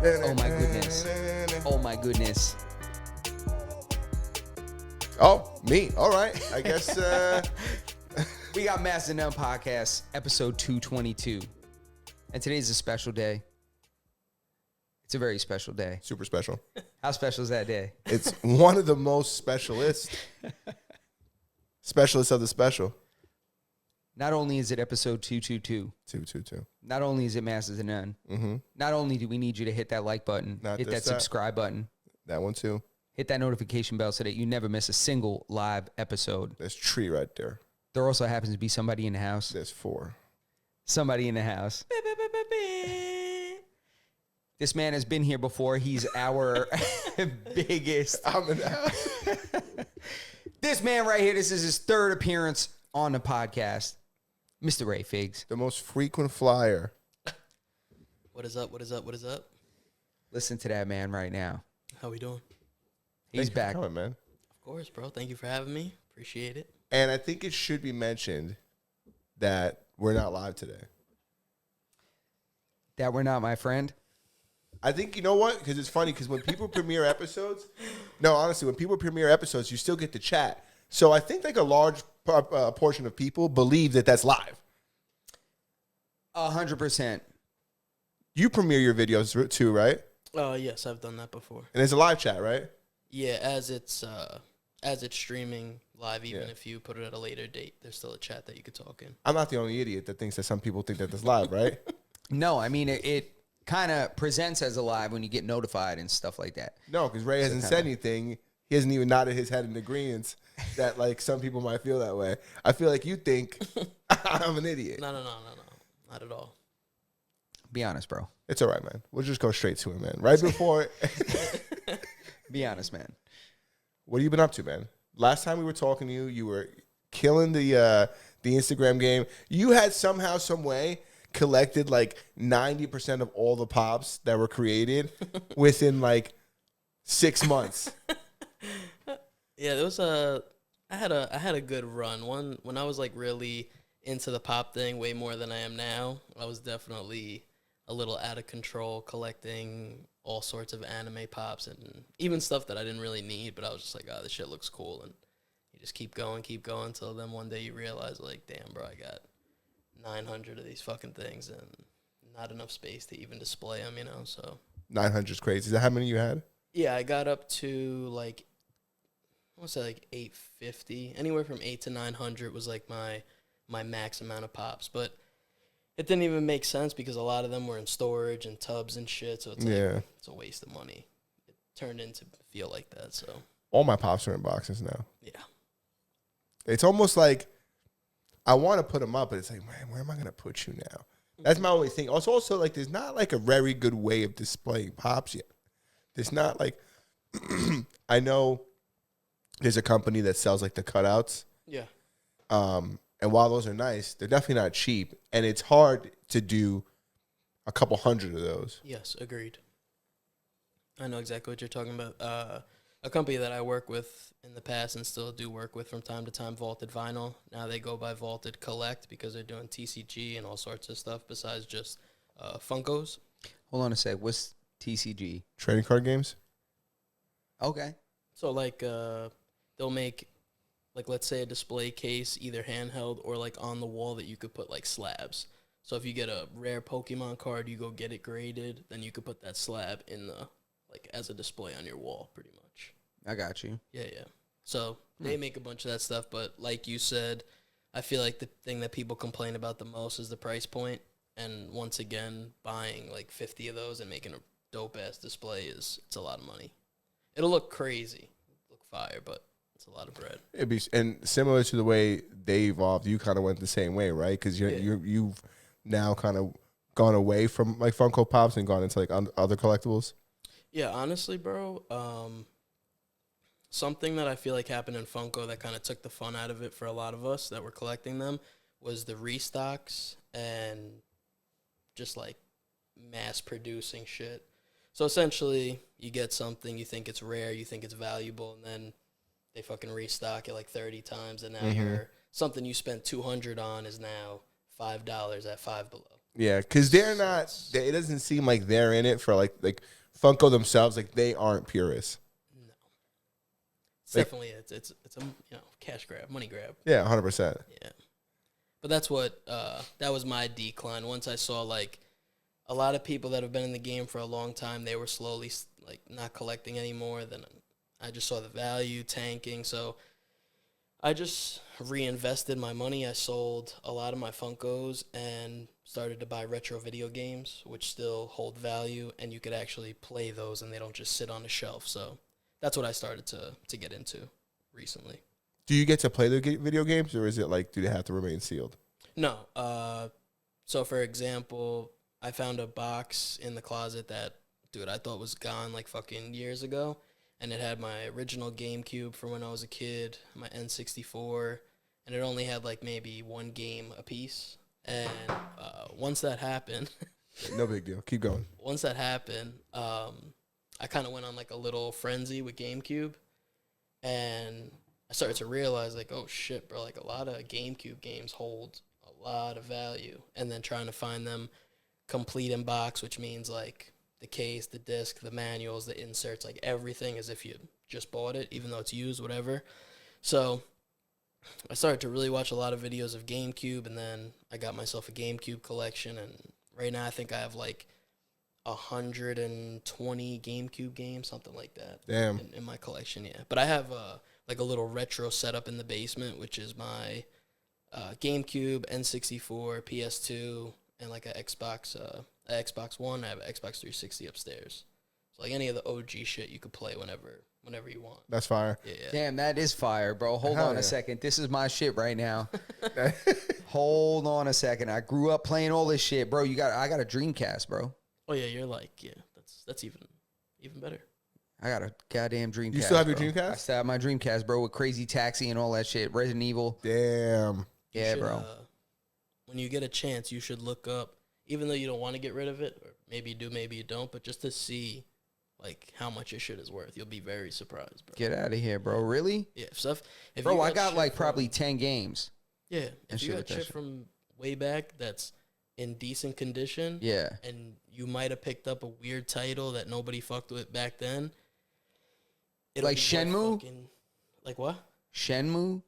Oh my goodness. Oh my goodness. Oh, me. All right. I guess We got Master None Podcast, episode 222. And today's a special day. It's a very special day. super special. How special is that day? It's one of the most specialists of the special. Not only is it episode 222, 222. not only is it Masters of None, not only do we need you to hit that like button, Not hit that just that. subscribe button, That one too. hit that notification bell so that you never miss a single live episode. There's tree right there. There also happens to be somebody in the house. There's 4. Somebody in the house. This man has been here before. He's our biggest. I'm in the house. This man right here, this is his third appearance on the podcast. Mr. RayFigz. The most frequent flyer. What is up? What is up? What is up? Listen to that man right now. How we doing? He's Thank you for back. coming, man. Of course, bro. Thank you for having me. Appreciate it. And I think it should be mentioned that we're not live today. That we're not, my friend. I think, you know what? Because it's funny, because when people premiere episodes, no, honestly, when people premiere episodes, you still get to chat. So I think like a large portion of people believe that that's live. 100%. You premiere your videos too, right? Yes, I've done that before. And it's a live chat, right? Yeah, as it's streaming live, even Yeah. if you put it at a later date, there's still a chat that you could talk in. I'm not the only idiot that thinks that some people think that that's live, right? No, I mean, it kind of presents as a live when you get notified and stuff like that. No, because Ray hasn't said anything. He hasn't even nodded his head in agreement that like some people might feel that way. I feel like you think I'm an idiot. No. Not at all. Be honest, bro. It's all right, man. We'll just go straight to it, man. Right before. Be honest, man. What have you been up to, man? Last time we were talking to you, you were killing the Instagram game. You had somehow, some way collected like 90% of all the pops that were created within like 6 months. Yeah, there was I had a good run. When I was like really into the pop thing way more than I am now, I was definitely a little out of control collecting all sorts of anime pops and even stuff that I didn't really need, but I was just like, oh, this shit looks cool. And you just keep going till then one day you realize like, damn, bro, I got 900 of these fucking things and not enough space to even display them, you know, so. 900 is crazy. Is that how many you had? Yeah, I got up to like, I want to say like 850. Anywhere from 8 to 900 was like my max amount of pops. But it didn't even make sense because a lot of them were in storage and tubs and shit. So it's like, it's a waste of money. It turned into feel like that. So All my pops are in boxes now. yeah. It's almost like I want to put them up, but it's like, man, where am I going to put you now? That's my only thing. It's also like there's not like a very good way of displaying pops yet. There's not like, I know there's a company that sells like the cutouts. Yeah. And while those are nice, they're definitely not cheap. And it's hard to do a couple hundred of those. Yes, agreed. I know exactly what you're talking about. A company that I work with in the past and still do work with from time to time, Vaulted Vinyl. Now they go by Vaulted Collect because they're doing TCG and all sorts of stuff besides just Funkos. Hold on a sec. What's TCG? Trading card games? Okay. So like they'll make like let's say a display case either handheld or like on the wall that you could put like slabs. So if you get a rare Pokemon card, you go get it graded, then you could put that slab in the like as a display on your wall pretty much. I got you. Yeah. So they make a bunch of that stuff, but like you said, I feel like the thing that people complain about the most is the price point. And once again, buying like 50 of those and making a dope ass display it's a lot of money. It'll look crazy, look fire, but it's a lot of bread. It'd be, and similar to the way they evolved, you kind of went the same way, right? Because you've now kind of gone away from like Funko Pops and gone into like other collectibles. Yeah, honestly, bro, something that I feel like happened in Funko that kind of took the fun out of it for a lot of us that were collecting them was the restocks and just like mass producing shit. So essentially, you get something, you think it's rare, you think it's valuable, and then they fucking restock it like 30 times, and now something you spent $200 on is now $5 at Five Below. Yeah, because they're not. It doesn't seem like they're in it for like Funko themselves. Like they aren't purists. No, it's definitely it's a cash grab, money grab. Yeah, 100%. Yeah, but that's what that was my decline. Once I saw like a lot of people that have been in the game for a long time, they were slowly like not collecting anymore. Then I just saw the value tanking, so I just reinvested my money. I sold a lot of my Funkos and started to buy retro video games, which still hold value, and you could actually play those, and they don't just sit on the shelf. So that's what I started to get into recently. Do you get to play the video games, or is it like, do they have to remain sealed? No. So, for example, I found a box in the closet that, dude, I thought was gone like fucking years ago. And it had my original GameCube from when I was a kid, my N64, and it only had like maybe one game a piece. And once that happened, No big deal. Keep going. Once that happened, I kind of went on like a little frenzy with GameCube, and I started to realize like, oh shit, bro, like a lot of GameCube games hold a lot of value, and then trying to find them complete in box, which means like the case, the disc, the manuals, the inserts, like everything as if you just bought it, even though it's used, whatever. So I started to really watch a lot of videos of GameCube, and then I got myself a GameCube collection, and right now I think I have like 120 GameCube games, something like that. Damn. In my collection, yeah. But I have like a little retro setup in the basement, which is my GameCube, N64, PS2, and like a Xbox One. I have an Xbox 360 upstairs. So like any of the OG shit you could play whenever you want. That's fire. Yeah. Damn, that is fire, bro. Hold Hell on yeah. a second. This is my shit right now. Hold on a second. I grew up playing all this shit, bro. I got a Dreamcast, bro. Oh yeah, you're like, yeah, that's even better. I got a goddamn Dreamcast. You still have your bro. Dreamcast? I still have my Dreamcast, bro, with Crazy Taxi and all that shit. Resident Evil. Damn. Yeah, should, bro. When you get a chance, you should look up, even though you don't want to get rid of it, or maybe you do, maybe you don't, but just to see like how much your shit is worth. You'll be very surprised, bro. Get out of here, bro. Really? Yeah, stuff. If Bro, you I got shit like from- probably 10 games. Yeah, and if shit you like got that shit shit. from way back that's in decent condition, Yeah. and you might have picked up a weird title that nobody fucked with back then. it'll Like be worth Shenmue? fucking- Like what? Shenmue.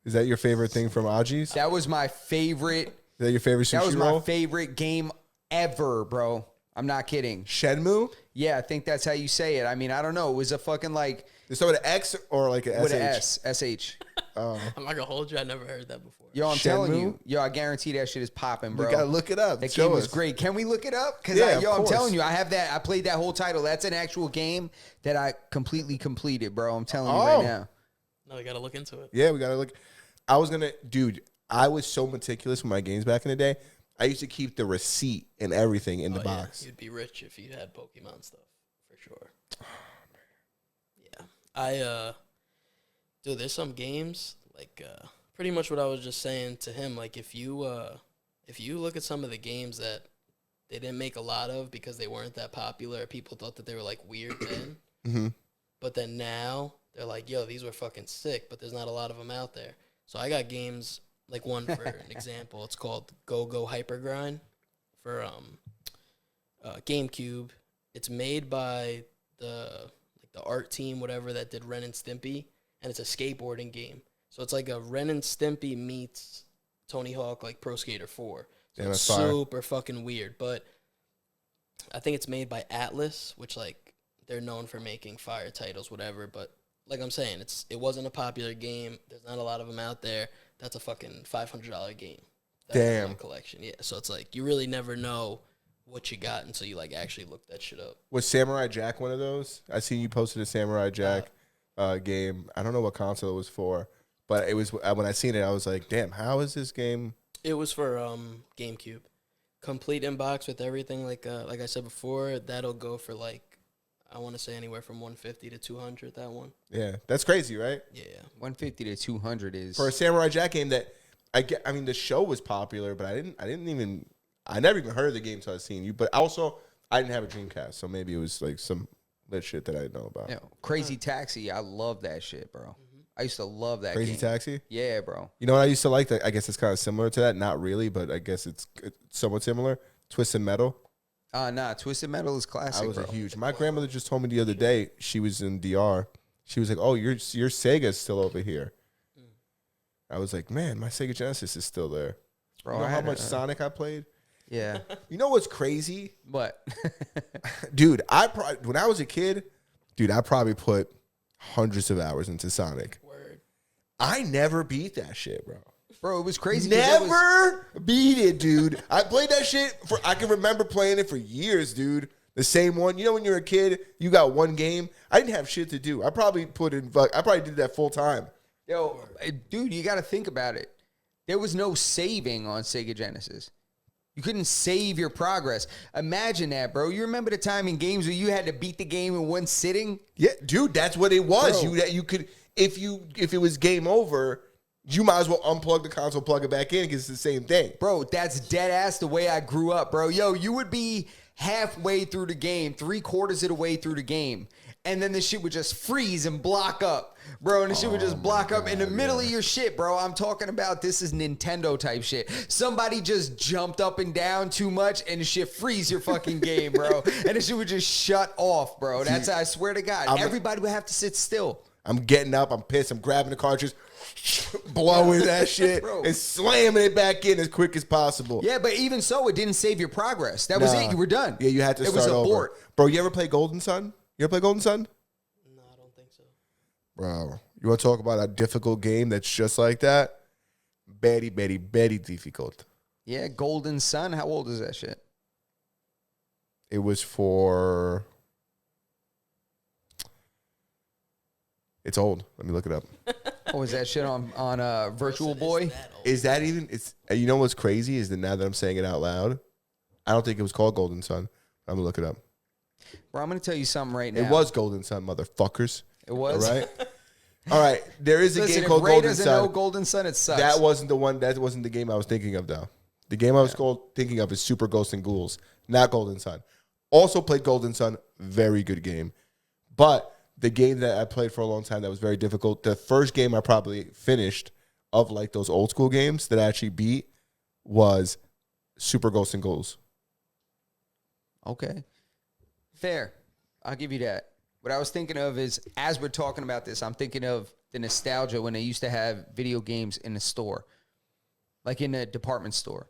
Is that your favorite thing from Aji's? That was my favorite. Is that your favorite sushi That was roll? my favorite game ever, bro. I'm not kidding. Shenmue? Yeah, I think that's how you say it. I mean, I don't know. It was a fucking like Is that with an X or like an with SH? an S, SH. Oh. I'm not gonna hold you. I never heard that before. Yo, I'm telling Shenmue? you. Yo, I guarantee that shit is popping, bro. We gotta look it up. That Show game was us. great. Can we look it up? Because Yeah, of I'm course. telling you, I have that. I played that whole title. That's an actual game that I completely completed, bro. I'm telling you Oh. right now. No, we gotta look into it. Yeah, we gotta look. I was gonna, dude. I was so meticulous with my games back in the day. I used to keep the receipt and everything in the Yeah, box. you'd be rich if you had Pokemon stuff for sure. Yeah, dude, there's some games like pretty much what I was just saying to him. Like if you look at some of the games that they didn't make a lot of because they weren't that popular, people thought that they were like weird then. Mm-hmm. But then now they're like, yo, these were fucking sick, but there's not a lot of them out there. So I got games like one for an example. It's called Go Hyper Grind for GameCube. It's made by the art team, whatever, that did Ren and Stimpy, and it's a skateboarding game. So it's like a Ren and Stimpy meets Tony Hawk, like Pro Skater 4. So Yeah, it's that's fire. super fucking weird. But I think it's made by Atlas, which like they're known for making fire titles, whatever. But like I'm saying, it wasn't a popular game. There's not a lot of them out there. That's a fucking $500 game. That's in Damn. my collection. Yeah. So it's like you really never know what you got until you like actually look that shit up. Was Samurai Jack one of those? I seen you posted a Samurai Jack game. I don't know what console it was for, but it was when I seen it, I was like, damn, how is this game? It was for GameCube, complete in box with everything. Like I said before, that'll go for like I want to say anywhere from 150 to 200. That one. Yeah, that's crazy, right? Yeah. 150 to 200 is For a Samurai Jack game that I mean, the show was popular, but I never even heard of the game until I seen you. But also, I didn't have a Dreamcast, so maybe it was like some lit shit that I didn't know about. Crazy Taxi. I love that shit, bro. I used to love that Crazy game. Taxi? Yeah, bro. You know what I used to like? That I guess it's kind of similar to that. Not really, but I guess it's somewhat similar. Twisted Metal. Nah, Twisted Metal is classic, I was bro. a huge. My grandmother just told me the other day. She was in DR. She was like, "Oh, your Sega's still over here." I was like, "Man, my Sega Genesis is still there." Bro, You know I how had much Sonic I played? Yeah. You know what's crazy, What? dude? When I was a kid, dude, I probably put hundreds of hours into Sonic. Word. I never beat that shit, bro. Bro, it was crazy. 'Cause that was- Never beat it, dude. I played that shit I can remember playing it for years, dude. The same one. You know when you're a kid, you got one game. I didn't have shit to do. I probably did that full time. Yo, dude, you got to think about it. There was no saving on Sega Genesis. You couldn't save your progress. Imagine that, bro. You remember the time in games where you had to beat the game in one sitting? Yeah, dude, that's what it was. Bro. You could if it was game over, you might as well unplug the console, plug it back in because it's the same thing. Bro, that's dead ass the way I grew up, bro. Yo, you would be halfway through the game, 3/4 of the way through the game, and then the shit would just freeze and block up, bro. And the shit would just block up in the middle of your shit, bro. I'm talking about this is Nintendo type shit. Somebody just jumped up and down too much, and the shit freeze your fucking game, bro. And the shit would just shut off, bro. That's I swear to God, everybody would have to sit still. I'm getting up, I'm pissed, I'm grabbing the cartridge, blowing that shit, Bro. and slamming it back in as quick as possible. Yeah, but even so, it didn't save your progress. That was Nah. it. You were done. Yeah, you had to It start was over. abort. Bro, you ever play Golden Sun? You ever play Golden Sun? No, I don't think so. Bro, you want to talk about a difficult game that's just like that? Very, very, very difficult. Yeah, Golden Sun. How old is that shit? It was for... It's old. Let me look it up. Oh, is that shit on Virtual Boy? Is that even... It's you know what's crazy is that now that I'm saying it out loud, I don't think it was called Golden Sun. I'm going to look it up. Bro, I'm going to tell you something right now. It was Golden Sun, motherfuckers. It was? All right? All right. There is a Listen, game if called Ray Golden doesn't Sun. know Golden Sun, it sucks. That wasn't the one. That wasn't the game I was thinking of, though. The game I was thinking of is Super Ghosts and Ghouls, not Golden Sun. Also played Golden Sun. Very good game. But the game that I played for a long time that was very difficult, the first game I probably finished of like those old school games that I actually beat was Super Ghosts and Ghouls. Okay. Fair. I'll give you that. What I was thinking of is, as we're talking about this, I'm thinking of the nostalgia when they used to have video games in the store, like in the department store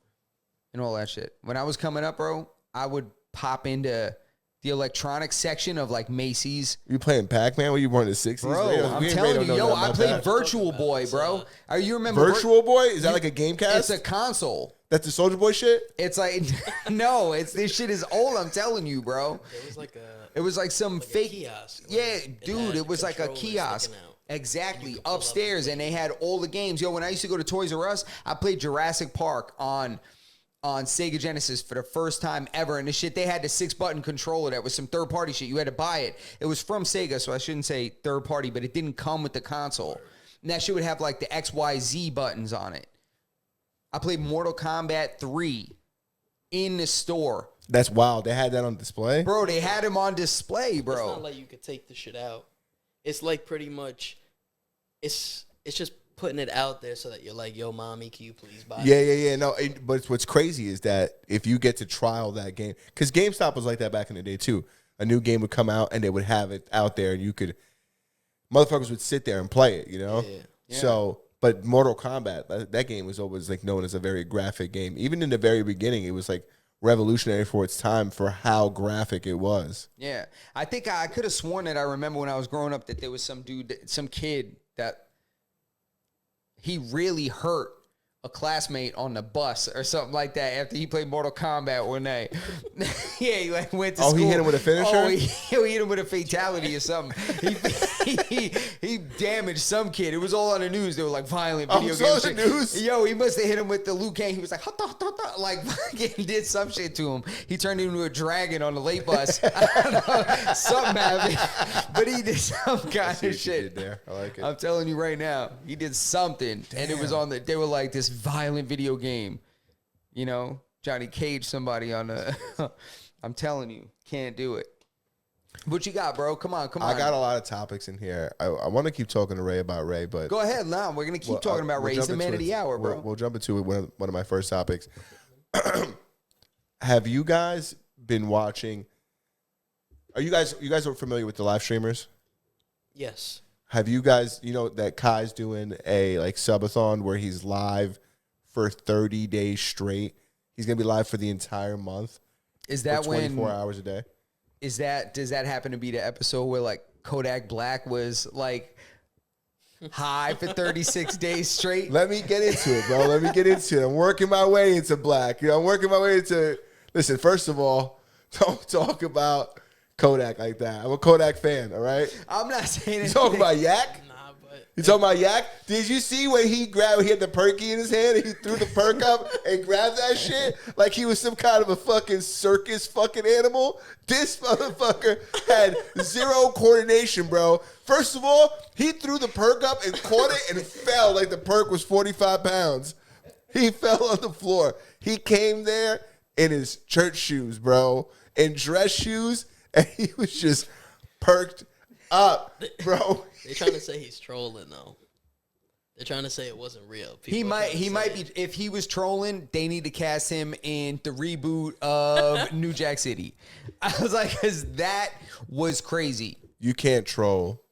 and all that shit. When I was coming up, bro, I would pop into the electronics section of like Macy's. You playing Pac-Man when you were in the 60s? Bro, Ray? I'm Ray telling don't you, know yo, nothing I about played that. Virtual Boy, bro. You remember Virtual Boy? Is that like a game cast? It's a console. That's the Soldier Boy shit? It's like, no, this shit is old, I'm telling you, bro. It was like Some a fake kiosk. Yeah, It dude, had it was like a controllers kiosk. sticking out. Exactly, You could pull up upstairs, and they had all the games. Yo, when I used to go to Toys R Us, I played Jurassic Park on Sega Genesis for the first time ever. And the shit, they had the 6-button controller that was some third-party shit. You had to buy it. It was from Sega, so I shouldn't say third-party, but it didn't come with the console. And that shit would have like the XYZ buttons on it. I played Mortal Kombat 3 in the store. That's wild. They had that on display? Bro, they had him on display, It's bro. not like you could take the shit out. It's like pretty much, it's just putting it out there so that you're like, yo, mommy, can you please buy it? Yeah. No, but what's crazy is that if you get to trial that game, because GameStop was like that back in the day too. A new game would come out and they would have it out there, and you could, motherfuckers would sit there and play it, you know? Yeah. So, but Mortal Kombat, that game was always like known as a very graphic game. Even in the very beginning, it was like revolutionary for its time for how graphic it was. Yeah. I think I could have sworn that I remember when I was growing up that there was some dude, some kid that he really hurt a classmate on the bus or something like that after he played Mortal Kombat one night. Yeah, he like went to school. He hit him with a finisher? Oh, he hit him with a fatality or something. He damaged some kid. It was all on the news. They were like violent video Oh, game so shit. the news? Yo, he must have hit him with the Liu Kang. He was like, hutta, hutta, like fucking did some shit to him. He turned into a dragon on the late bus. I don't know. Something happened. But he did some kind of shit. There. I like it. I'm telling you right now, he did something, and it was on the. They were like this violent video game, you know. Johnny Cage somebody on the. I'm telling you, can't do it. What you got, bro? Come on. I got a lot of topics in here. I want to keep talking to Ray about Ray, but go ahead. Now we're gonna keep talking about Ray. He's the man of the hour, bro. We'll jump into it. One of my first topics. Have you guys been watching? Are you guys are familiar with the live streamers? Yes. Have you guys, that Kai's doing a subathon where he's live for 30 days straight? He's going to be live for the entire month. Is that 24 hours a day? Does that happen to be the episode where Kodak Black was high for 36 days straight? Let me get into it, bro. Let me get into it. I'm working my way into Black. I'm working my way into. Listen, first of all, don't talk about Kodak like that. I'm a Kodak fan, all right? I'm not saying anything. You talking about Yak? Nah, but You talking about Yak? Did you see when he had the perky in his hand and he threw the perk up and grabbed that shit like he was some kind of a fucking circus fucking animal? This motherfucker had zero coordination, bro. First of all, he threw the perk up and caught it and it fell like the perk was 45 pounds. He fell on the floor. He came there in his church shoes, bro, in dress shoes, and he was just perked up, bro. they're trying to say he's trolling though. They're trying to say it wasn't real. He might be. If he was trolling, they need to cast him in the reboot of New Jack City. I was like, because that was crazy. You can't troll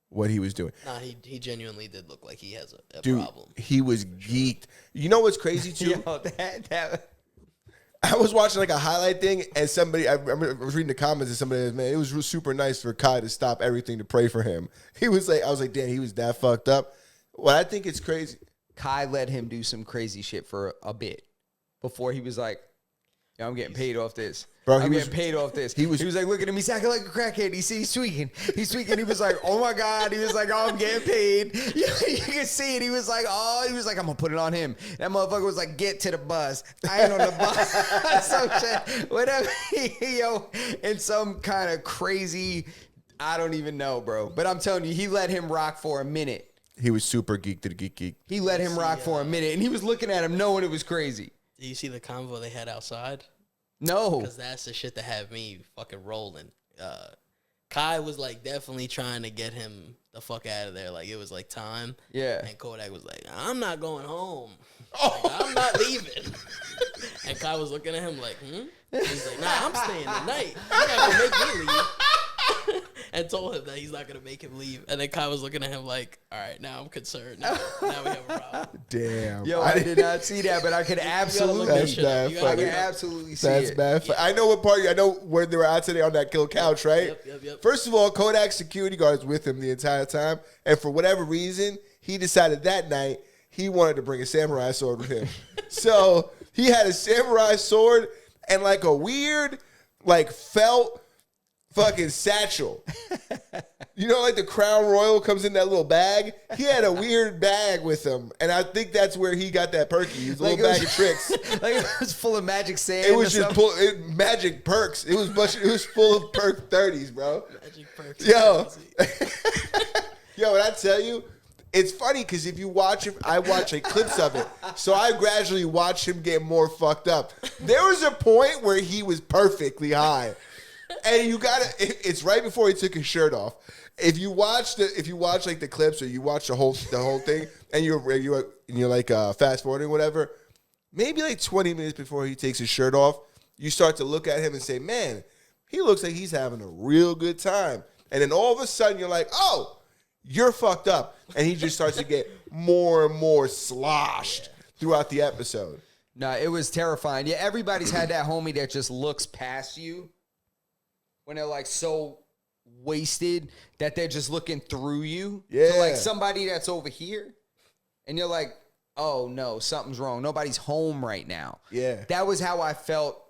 what he was doing. Nah, he genuinely did look like he has a Dude, problem. he was geeked. You know what's crazy too? Yo, that I was watching a highlight thing, and I remember I was reading the comments, and somebody said, man, it was super nice for Kai to stop everything to pray for him. He was like, I was like, damn, he was that fucked up. What I think it's crazy. Kai let him do some crazy shit for a bit before he was like, yeah, I'm getting paid off this. Bro, I'm getting paid off this. He was like looking at me, acting like a crackhead. He's tweaking. He's tweaking. He was like, oh my God. He was like, oh, I'm getting paid. You can see it. He was like, I'm going to put it on him. That motherfucker was like, get to the bus. I ain't on the bus. Some shit. Whatever. Yo, in some kind of crazy, I don't even know, bro. But I'm telling you, he let him rock for a minute. He was super geeked to the geek. He let him rock for a minute. And he was looking at him knowing it was crazy. Do you see the convo they had outside? No. Because that's the shit that had me fucking rolling. Kai was definitely trying to get him the fuck out of there. It was time. Yeah. And Kodak was like, I'm not going home. I'm not leaving. And Kai was looking at him like, He's like, nah, I'm staying the night. You're not going to make me leave. And told him that he's not going to make him leave. And then Kai was looking at him like, all right, now I'm concerned. Now we have a problem. Damn. Yo, I did not see that, but I could absolutely see it. That's bad. I know what part. I know where they were at today on that kill couch, right? Yep. First of all, Kodak's security guard was with him the entire time. And for whatever reason, he decided that night he wanted to bring a samurai sword with him. So he had a samurai sword and a weird, felt fucking satchel. You know, the Crown Royal comes in that little bag? He had a weird bag with him. And I think that's where he got that perky. It was a little bag of tricks. It was full of magic sand. It was just magic perks. It was full of perk 30s, bro. Magic perks. Yo. Yo, and I tell you, it's funny because if you watch it, I watch clips of it. So I gradually watch him get more fucked up. There was a point where he was perfectly high. And it's right before he took his shirt off. If you watch the clips or you watch the whole thing and you're fast forwarding whatever, maybe 20 minutes before he takes his shirt off, you start to look at him and say, man, he looks like he's having a real good time. And then all of a sudden you're like, oh, you're fucked up. And he just starts to get more and more sloshed throughout the episode. No, it was terrifying. Yeah, everybody's had that homie that just looks past you when they're so wasted that they're just looking through you. Yeah. So somebody that's over here and you're like, oh no, something's wrong. Nobody's home right now. Yeah. That was how I felt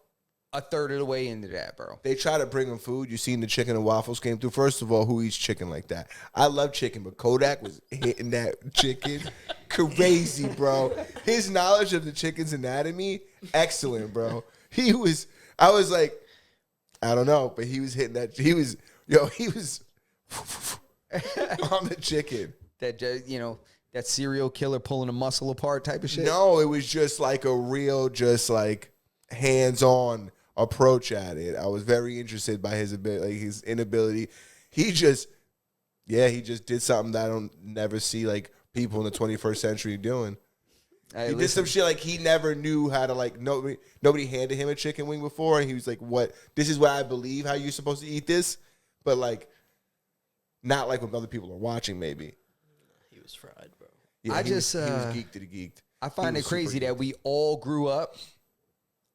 a third of the way into that, bro. They try to bring him food. You seen the chicken and waffles came through. First of all, who eats chicken like that? I love chicken, but Kodak was hitting that chicken crazy, bro. His knowledge of the chicken's anatomy, excellent, bro. I was like, I don't know, but he was hitting that. He was on the chicken. That, that serial killer pulling a muscle apart type of shit. No, it was just a real, hands-on approach at it. I was very interested by his ability, like his inability. He just did something that I don't never see like people in the 21st century doing. Hey, He did some shit like he never knew how to like nobody handed him a chicken wing before, and he was like, "What? This is what I believe how you're supposed to eat this," but like not like when other people are watching. Maybe He was fried, bro. yeah, he was geeked. I find it crazy that we all grew up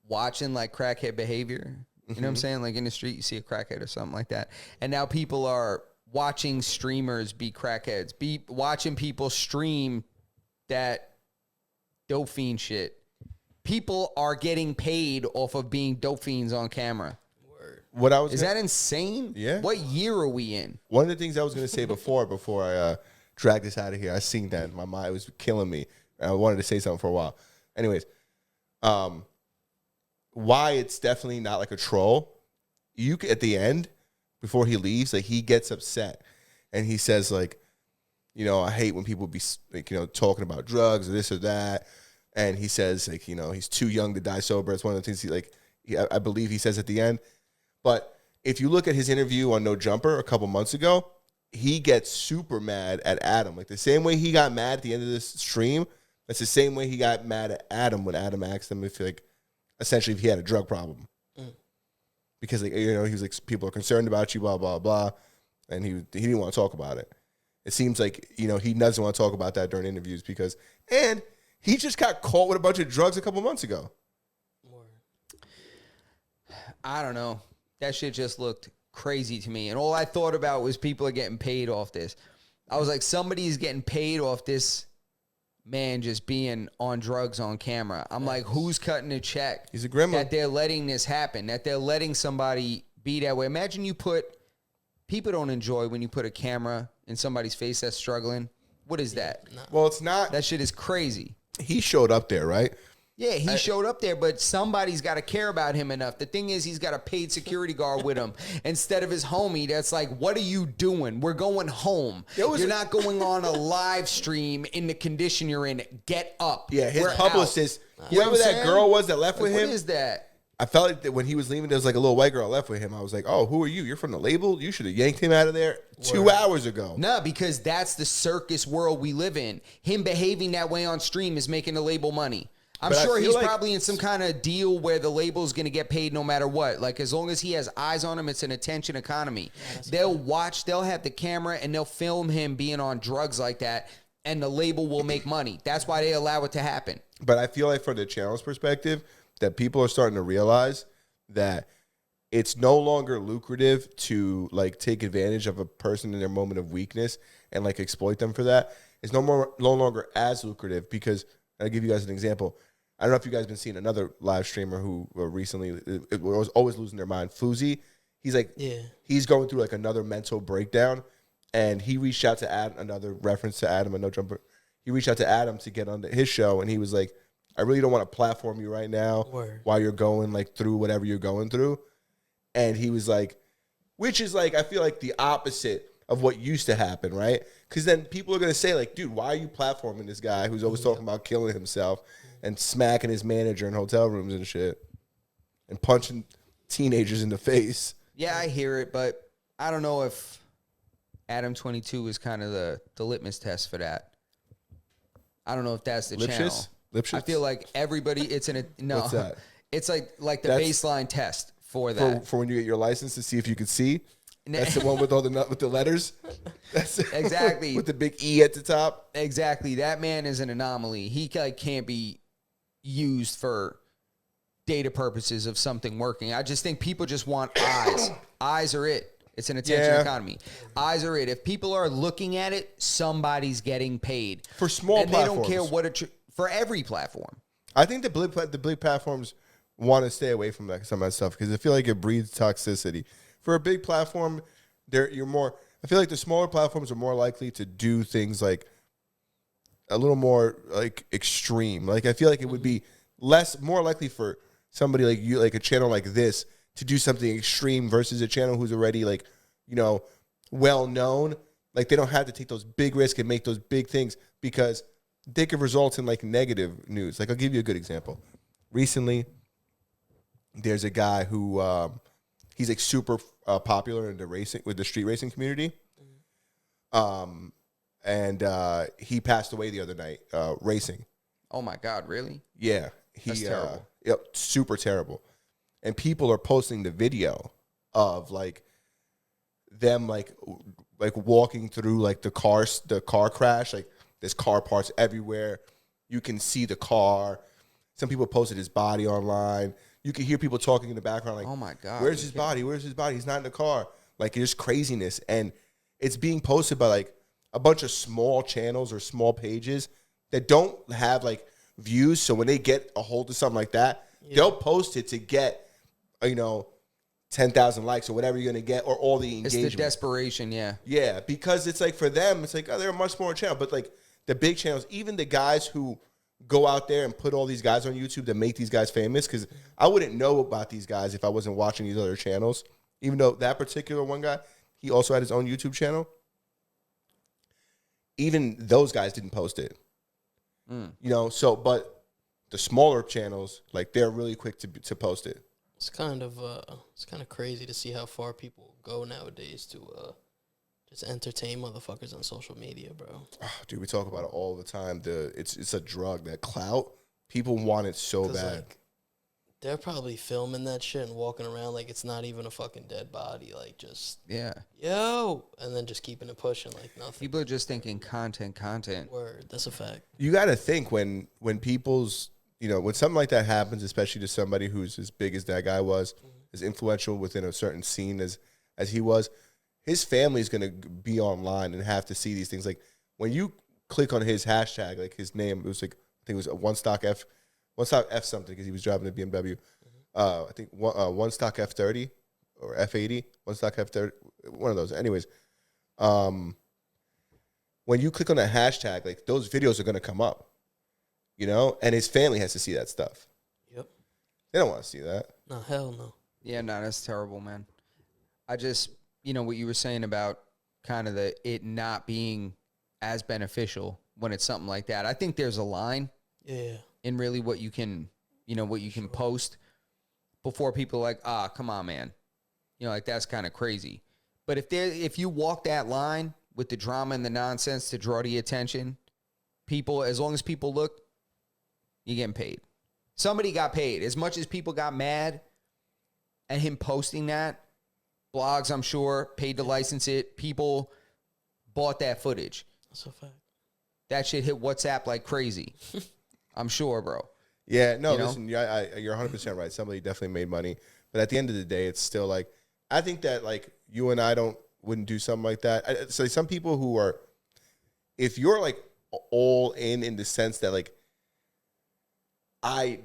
watching like crackhead behavior. You know what I'm saying? Like in the street, you see a crackhead or something like that. And now people are watching streamers be crackheads, watching people stream that dope fiend shit. People are getting paid off of being dope fiends on camera. Word. Is that insane? Yeah. What year are we in? One of the things I was going to say before I drag this out of here, I seen that in my mind. It was killing me. I wanted to say something for a while. Anyways, why it's definitely not like a troll. At the end, before he leaves, like he gets upset and he says like, you know, I hate when people be like, you know, talking about drugs or this or that. And he says like, you know, he's too young to die sober. It's one of the things I believe he says at the end. But if you look at his interview on No Jumper a couple months ago, he gets super mad at Adam. Like the same way he got mad at the end of this stream, that's the same way he got mad at Adam when Adam asked him if like essentially if he had a drug problem. Because like, you know, he was like, people are concerned about you, blah, blah, blah. And he didn't want to talk about it. It seems like, you know, he doesn't want to talk about that during interviews and he just got caught with a bunch of drugs a couple months ago. I don't know. That shit just looked crazy to me. And all I thought about was people are getting paid off this. I was like, somebody's getting paid off this man just being on drugs on camera. I'm like, who's cutting a check? He's a gremlin. That they're letting this happen, that they're letting somebody be that way. Imagine people don't enjoy when you put a camera in somebody's face that's struggling. What is that? Well, it's not. That shit is crazy. He showed up there, right? Yeah, he showed up there, but somebody's got to care about him enough. The thing is, he's got a paid security guard with him instead of his homie that's like, what are you doing? We're going home. You're not going on a live stream in the condition you're in. Get up. Yeah, his We're publicist, out. You know whoever what I'm that saying? girl was that left with him. What is that? I felt like that when he was leaving, there was like a little white girl left with him. I was like, oh, who are you? You're from the label? You should have yanked him out of there 2 hours ago. No, because that's the circus world we live in. Him behaving that way on stream is making the label money. I'm sure he's probably in some kind of deal where the label's going to get paid no matter what. Like, as long as he has eyes on him, it's an attention economy. They'll have the camera, and they'll film him being on drugs like that, and the label will make money. That's why they allow it to happen. But I feel like from the channel's perspective, that people are starting to realize that it's no longer lucrative to, like, take advantage of a person in their moment of weakness and, like, exploit them for that. It's no longer as lucrative because, I'll give you guys an example. I don't know if you guys have been seeing another live streamer who recently was always losing their mind. Fuzi, he's like, he's going through like another mental breakdown, and he reached out to Adam, another reference to Adam, a No Jumper. He reached out to Adam to get on his show, and he was like, I really don't want to platform you right now while you're going like through whatever you're going through. And he was like, which is like, I feel like the opposite of what used to happen, right? Because then people are going to say like, dude, why are you platforming this guy who's always talking about killing himself and smacking his manager in hotel rooms and shit and punching teenagers in the face? Yeah, I hear it, but I don't know if Adam 22 is kind of the litmus test for that. I don't know if that's the channel. Lipschitz? I feel like everybody, it's What's that? It's like the baseline test for that. For when you get your license to see if you can see. That's the one with all with the letters. That's exactly with the big E at the top. Exactly. That man is an anomaly. He like can't be used for data purposes of something working. I just think people just want eyes. Eyes are it. It's an attention economy. Eyes are it. If people are looking at it, somebody's getting paid for small platforms. They don't care what for every platform. I think the big platforms want to stay away from some of that stuff because I feel like it breeds toxicity. For a big platform, I feel like the smaller platforms are more likely to do things like a little more like extreme. Like I feel like it would be more likely for somebody like you, like a channel like this, to do something extreme versus a channel who's already like, you know, well known. Like they don't have to take those big risks and make those big things because they could result in like negative news. Like I'll give you a good example. Recently, there's a guy who he's like super popular in the racing with the street racing community. And he passed away the other night racing. Oh my God, really? Yeah, That's terrible. Yep, super terrible. And people are posting the video of like them like walking through like the car crash. Like there's car parts everywhere. You can see the car. Some people posted his body online. You can hear people talking in the background like, Oh my God, where's his body? Where's his body? He's not in the car. Like there's craziness, and it's being posted by like a bunch of small channels or small pages that don't have like views. So when they get a hold of something like that, they'll post it to get, 10,000 likes or whatever you're going to get, or all the engagement. It's the desperation, yeah. Yeah, because it's like for them, it's like, oh, they're a much smaller channel. But like the big channels, even the guys who go out there and put all these guys on YouTube that make these guys famous, because I wouldn't know about these guys if I wasn't watching these other channels. Even though that particular one guy, he also had his own YouTube channel. Even those guys didn't post it. But the smaller channels, like they're really quick to post it. It's kind of crazy to see how far people go nowadays to just entertain motherfuckers on social media, bro. Oh, dude, we talk about it all the time. It's a drug, that clout. People want it so bad. Like, they're probably filming that shit and walking around like it's not even a fucking dead body, like just yo, and then just keeping it pushing like nothing. People are just thinking content. Word, that's a fact. You got to think when people's, when something like that happens, especially to somebody who's as big as that guy was, as influential within a certain scene as he was, his family's going to be online and have to see these things. Like when you click on his hashtag, like his name, it was like, I think it was a one stock F something, because he was driving a BMW. I think one stock F30 or F80, one stock F30, one of those. Anyways, when you click on that hashtag, like those videos are going to come up, and his family has to see that stuff. Yep. They don't want to see that. No, hell no. Yeah, no, that's terrible, man. I just, what you were saying about kind of it not being as beneficial when it's something like that. I think there's a line. Yeah. In really what you can, can post before people are like, come on, man. Like that's kind of crazy. But if you walk that line with the drama and the nonsense to draw the attention, people, as long as people look, you're getting paid. Somebody got paid. As much as people got mad at him posting that, blogs, I'm sure, paid to license it. People bought that footage. That's a fact. That shit hit WhatsApp like crazy. I'm sure, bro. Yeah, no, listen, you're 100% right. Somebody definitely made money. But at the end of the day, it's still like, I think that like you and I wouldn't do something like that. So some people who are, if you're like all in the sense that like,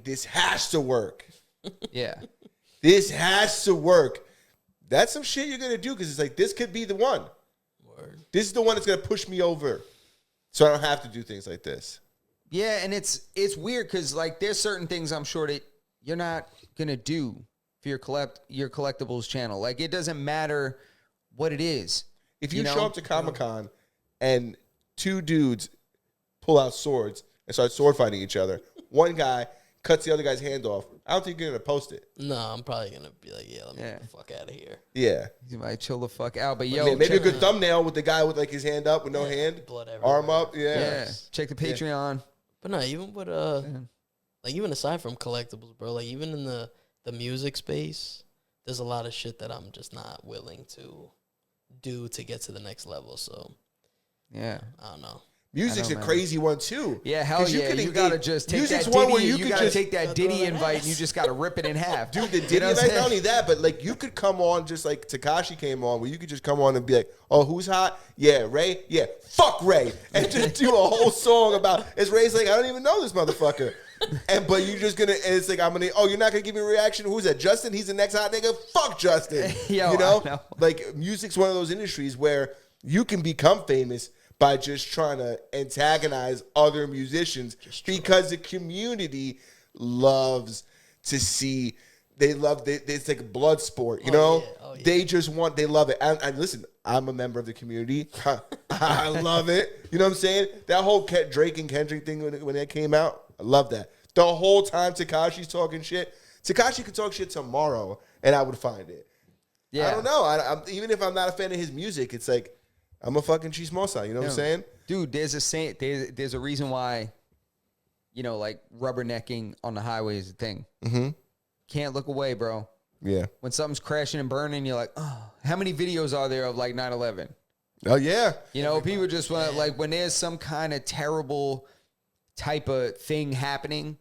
this has to work. Yeah. This has to work. That's some shit you're going to do, because it's like, this could be the one. Word. This is the one that's going to push me over, so I don't have to do things like this. Yeah, and it's weird because like there's certain things I'm sure that you're not gonna do for your collectibles channel. Like it doesn't matter what it is. If you show up to Comic-Con and two dudes pull out swords and start sword fighting each other, one guy cuts the other guy's hand off, I don't think you're gonna post it. No, I'm probably gonna be like, let me get the fuck out of here. Yeah, you might chill the fuck out. But maybe a good thumbnail with the guy with like his hand up with no hand, blood everywhere, arm up. Yeah. Check the Patreon. But no, even with like even aside from collectibles, bro, like even in the music space, there's a lot of shit that I'm just not willing to do to get to the next level. So yeah, I don't know. Music's a crazy one too. Yeah, hell yeah. You gotta just take that Diddy. You gotta take that Diddy invite and you just gotta rip it in half. Dude, the Diddy invite, not only that, but like you could come on just like Tekashi came on, where you could just come on and be like, oh, who's hot? Yeah, Ray? Yeah, fuck Ray. And just do a whole song about, it's Ray's like, I don't even know this motherfucker. But you're just gonna, and it's like, you're not gonna give me a reaction? Who's that? Justin? He's the next hot nigga? Fuck Justin. Yo, you know? I know? Like music's one of those industries where you can become famous by just trying to antagonize other musicians, because the community loves to see, it's like a blood sport, you know? Yeah. Oh, yeah. They love it. And listen, I'm a member of the community. I love it. You know what I'm saying? That whole Drake and Kendrick thing when that came out, I love that. The whole time Tekashi's talking shit, Tekashi could talk shit tomorrow, and I would find it. Yeah. I don't know. I'm even if I'm not a fan of his music, it's like I'm a fucking chismosa. You know what I'm saying? Dude, there's a reason why, like rubbernecking on the highway is a thing. Mm-hmm. Can't look away, bro. Yeah. When something's crashing and burning, you're like, oh, how many videos are there of like 9/11? Oh yeah. People just want like when there's some kind of terrible type of thing happening,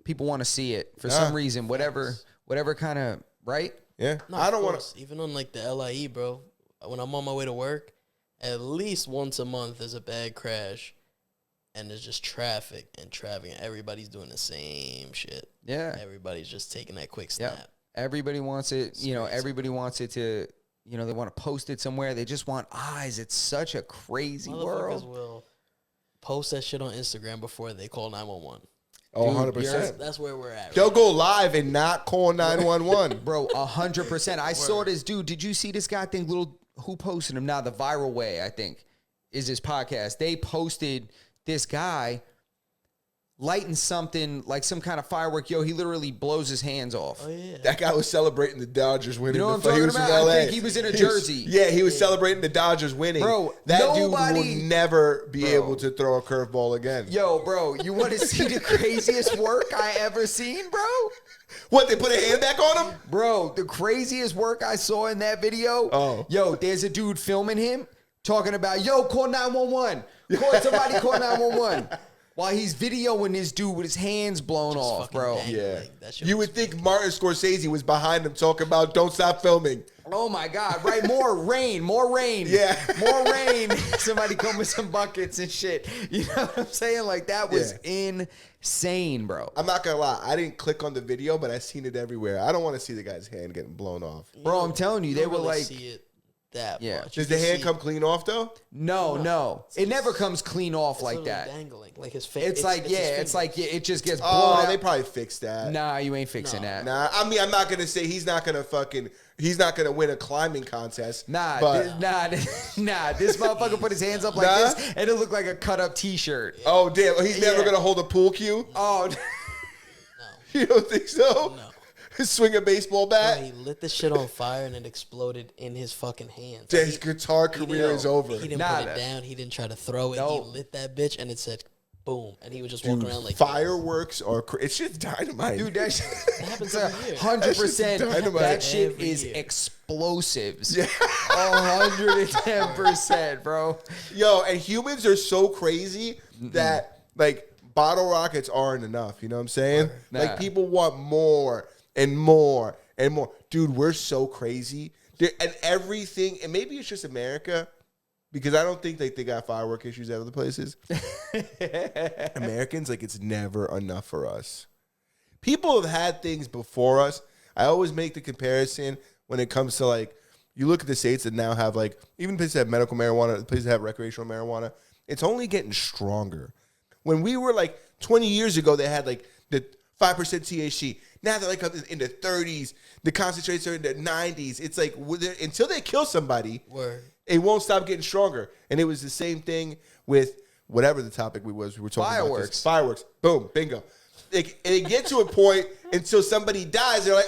people want to see it for some reason, whatever kind of, right? Yeah. No, I don't want to. Even on like the LIE, bro. When I'm on my way to work, at least once a month there's a bad crash, and there's just traffic. And everybody's doing the same shit. Yeah. Everybody's just taking that quick snap. Yeah. Everybody wants it. Everybody wants it to. They want to post it somewhere. They just want eyes. It's such a crazy Motherfuckers world. will post that shit on Instagram before they call 911. Oh, Dude, 100%. That's where we're at. They'll go live and not call 911. Bro, 100%. I saw this dude. Did you see this guy? Who posted him now? The Viral Way, I think, is his podcast. They posted this guy lighting something like some kind of firework. He literally blows his hands off. Oh, yeah. That guy was celebrating the Dodgers winning. You know what I'm he talking was about? from LA. I think he was in a jersey. He was celebrating the Dodgers winning. Bro, that dude will never be able to throw a curveball again. Yo, bro, you want to see the craziest work I ever seen, bro? What, they put a hand back on him? Bro, the craziest work I saw in that video. Oh. Yo, there's a dude filming him talking about, call 911. Somebody call 911. While he's videoing this dude with his hands blown Just off, bro. dangling. Yeah. That shit You was would think Martin Scorsese was behind him talking about don't stop filming. Oh my God, right? More rain. Yeah. More rain. Somebody come with some buckets and shit. You know what I'm saying? Like, that was insane, bro. I'm not going to lie. I didn't click on the video, but I seen it everywhere. I don't want to see the guy's hand getting blown off. Bro, I'm telling you, You they don't were really like... see it that Yeah. much. Does the hand come clean off, though? No. It never comes clean off like literally that. dangling, like his face. It's like, it just gets blown Oh, out. they probably fixed that. Nah, you ain't fixing that. Nah, I mean, I'm not going to say he's not going to win a climbing contest. Nah, but, this motherfucker put his hands up like this, and it looked like a cut up T-shirt. Oh, damn. He's never going to hold a pool cue? Oh, You don't think so? No. Swing a baseball bat? Bro, he lit this shit on fire and it exploded in his fucking hands. His guitar career is over. He didn't put it down. He didn't try to throw it. No. He lit that bitch and it said boom. And he was just walking around like Fireworks are it's just dynamite. dude, that That happens every year. 100%. dynamite. That shit Every is year. explosives. 110%, bro. Yo, and humans are so crazy that like bottle rockets aren't enough. You know what I'm saying? Nah. Like people want more and more and more. Dude, we're so crazy. And everything, and maybe it's just America, because I don't think like they got firework issues at other places. Americans, like it's never enough for us. People have had things before us. I always make the comparison when it comes to like, you look at the states that now have like, even places that have medical marijuana, places that have recreational marijuana, it's only getting stronger. When we were like 20 years ago, they had like the 5% THC. Now they're like up in the 30s. The concentrates are in the 90s. It's like until they kill somebody, it won't stop getting stronger. And it was the same thing with whatever the topic we were talking Fireworks. about. Fireworks. Boom. Bingo. They get to a point until somebody dies. They're like,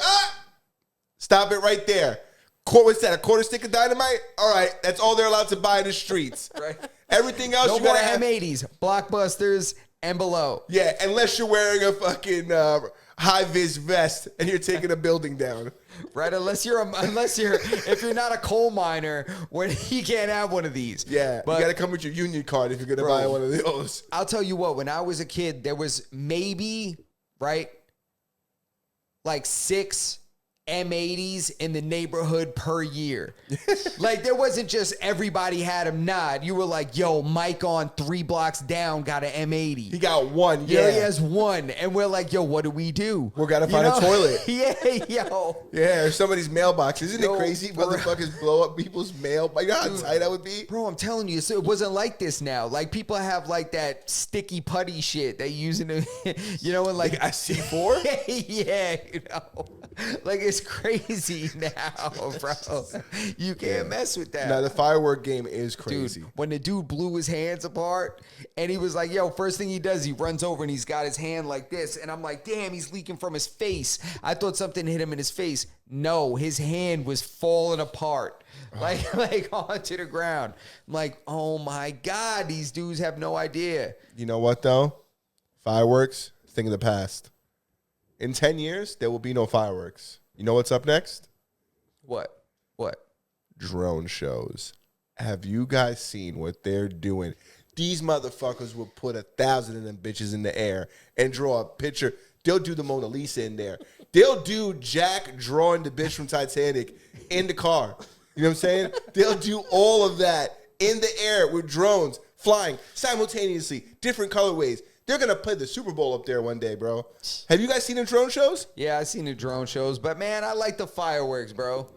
stop it right there. What's that? A quarter stick of dynamite? All right, that's all they're allowed to buy in the streets. Right. Everything else No you more gotta have. M80s, Blockbusters, and below. Yeah, unless you're wearing a fucking high-vis vest and you're taking a building down. Right, if you're not a coal miner, when you can't have one of these. Yeah, But you got to come with your union card if you're gonna buy one of those. I'll tell you what, when I was a kid, there was maybe, right, like 6 M80s in the neighborhood per year. Like, there wasn't just everybody had them. Nah, you were like, yo, Mike on 3 blocks down got an M80. He got one. Yeah, Yeah, he has one. And we're like, yo, what do we do? We gotta find a toilet. Yeah, yo. Yeah, or somebody's mailbox. Isn't Yo, it crazy? bro. Motherfuckers blow up people's mail. You know how tight that would be? Bro, I'm telling you, so it wasn't like this now. Like, people have like that sticky putty shit they use in the, and like Like a C4? yeah, like it's crazy now, bro. You can't mess with that. Now the firework game is crazy. Dude, when the dude blew his hands apart and he was like, yo, first thing he does, he runs over and he's got his hand like this. And I'm like, damn, he's leaking from his face. I thought something hit him in his face. No, his hand was falling apart. Like onto the ground. I'm like, oh my God, these dudes have no idea. You know what though? Fireworks, thing of the past. In 10 years, there will be no fireworks. You know what's up next? What? Drone shows. Have you guys seen what they're doing? These motherfuckers will put 1,000 of them bitches in the air and draw a picture. They'll do the Mona Lisa in there. They'll do Jack drawing the bitch from Titanic in the car. You know what I'm saying? They'll do all of that in the air with drones flying simultaneously, different colorways. They're going to play the Super Bowl up there one day, bro. Have you guys seen the drone shows? Yeah, I seen the drone shows, but man, I like the fireworks, bro.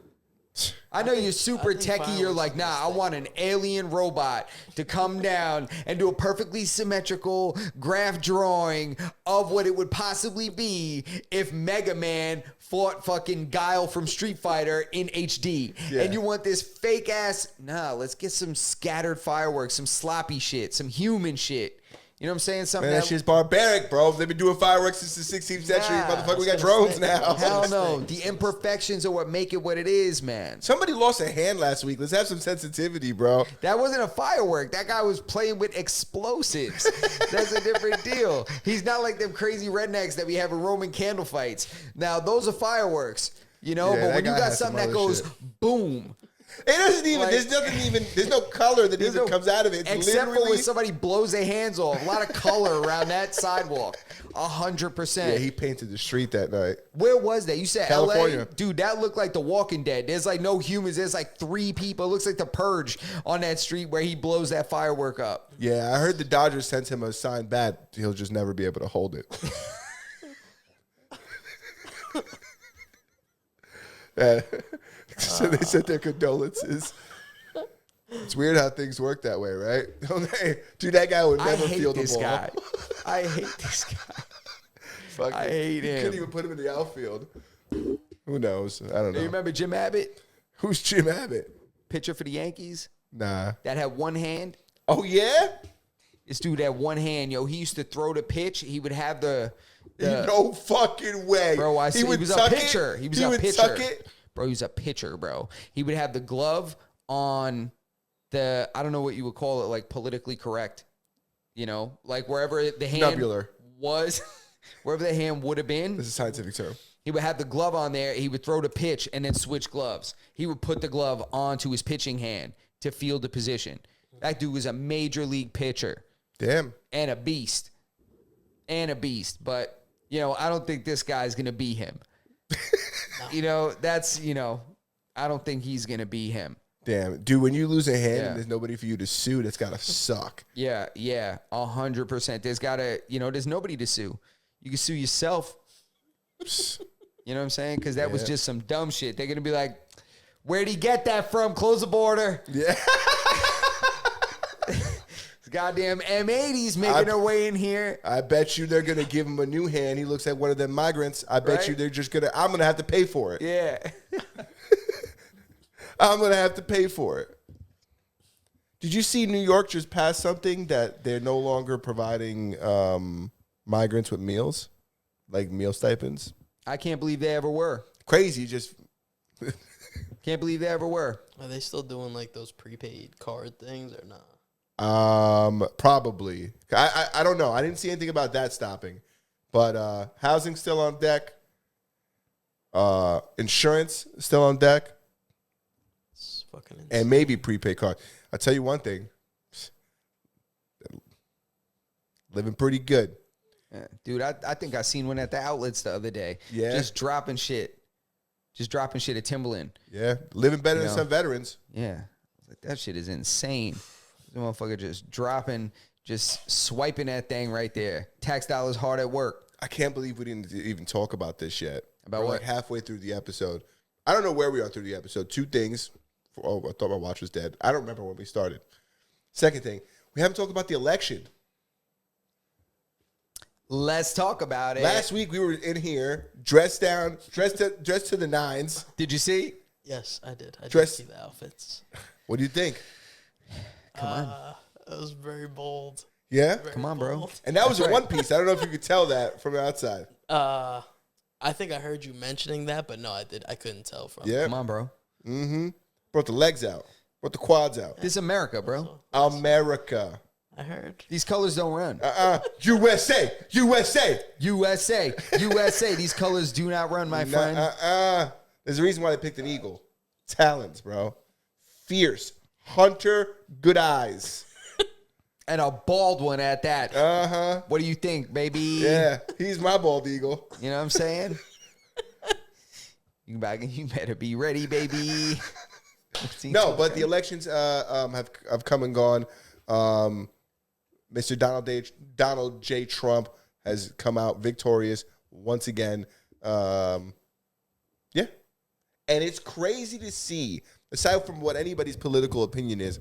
I know you're super techie. You're like, nah, I want an alien robot to come down and do a perfectly symmetrical graph drawing of what it would possibly be if Mega Man fought fucking Guile from Street Fighter in HD. Yeah. And you want this fake ass, let's get some scattered fireworks, some sloppy shit, some human shit. You know what I'm saying? Something Man, that shit's barbaric, bro. They've been doing fireworks since the 16th century. Motherfucker, we got drones now. Hell no. The imperfections are what make it what it is, man. Somebody lost a hand last week. Let's have some sensitivity, bro. That wasn't a firework. That guy was playing with explosives. That's a different deal. He's not like them crazy rednecks that we have in Roman candle fights. Now, those are fireworks, you know? Yeah, but when that you guy got has some something that other goes shit. boom. It doesn't even, there's no color that even comes out of it. It's Except for literally when somebody blows their hands off. A lot of color around that sidewalk. 100%. Yeah, he painted the street that night. Where was that? You said California. LA? Dude, that looked like The Walking Dead. There's like no humans. There's like 3 people. It looks like The Purge on that street where he blows that firework up. Yeah, I heard the Dodgers sent him a signed bat. He'll just never be able to hold it. So they sent their condolences. It's weird how things work that way, right? Dude, that guy would never feel the ball. Guy. I hate this guy. Fuck I hate him. Couldn't even put him in the outfield. Who knows? I don't know. You remember Jim Abbott? Who's Jim Abbott? Pitcher for the Yankees? Nah. That had one hand? Oh, yeah? This dude had one hand, yo. He used to throw the pitch. He would have no fucking way. Bro, he was a pitcher. He was a pitcher. Tuck it? Bro, he was a pitcher, bro. He would have the glove on the, I don't know what you would call it, like politically correct. You know, like wherever the hand Nubular. was, wherever the hand would have been. This is a scientific term. He would have the glove on there. He would throw the pitch and then switch gloves. He would put the glove onto his pitching hand to field the position. That dude was a major league pitcher. Damn. And a beast. But, you know, I don't think this guy's going to be him. You know, I don't think he's going to be him. Damn. Dude, when you lose a hand and there's nobody for you to sue, that's got to suck. Yeah, 100%. There's nobody to sue. You can sue yourself. You know what I'm saying? Because that was just some dumb shit. They're going to be like, where'd he get that from? Close the border. Yeah. Goddamn M80's making their way in here. I bet you they're going to give him a new hand. He looks like one of them migrants. I bet you they're just going to, I'm going to have to pay for it. Yeah. I'm going to have to pay for it. Did you see New York just pass something that they're no longer providing migrants with meals? Like meal stipends? I can't believe they ever were. Crazy, just... Can't believe they ever were. Are they still doing like those prepaid card things or not? Probably. I don't know. I didn't see anything about that stopping. But housing still on deck. Insurance still on deck. It's fucking insane. And maybe prepaid card. I'll tell you one thing. Living pretty good. Yeah. Dude, I think I seen one at the outlets the other day. Yeah. Just dropping shit at Timberland. Yeah. Living better than some veterans. Yeah. Like, that shit is insane. The motherfucker just dropping, just swiping that thing right there. Tax dollars hard at work. I can't believe we didn't even talk about this yet. About We're what? like halfway through the episode. I don't know where we are through the episode. 2 things. Oh, I thought my watch was dead. I don't remember when we started. Second thing, we haven't talked about the election. Let's talk about it. Last week we were in here, dressed to the nines. Did you see? Yes, I did. I did Dress- see the outfits. What do you think? Come on. It was very bold. Yeah? Very Come on, bro. bold. And that was a one piece. I don't know if you could tell that from outside. I think I heard you mentioning that, but no, I couldn't tell from. Yeah. Come on, bro. Mm-hmm. Brought the legs out. Brought the quads out. This is America, bro. America. I heard. These colors don't run. USA. USA. USA. USA. These colors do not run, my friend. There's a reason why they picked an eagle. Talons, bro. Fierce. Hunter, good eyes. And a bald one at that. Uh-huh. What do you think, baby? Yeah, he's my bald eagle. You know what I'm saying? You better be ready, baby. No, but the elections have come and gone. Mr. Donald J. Trump has come out victorious once again. Yeah. And it's crazy to see, aside from what anybody's political opinion is,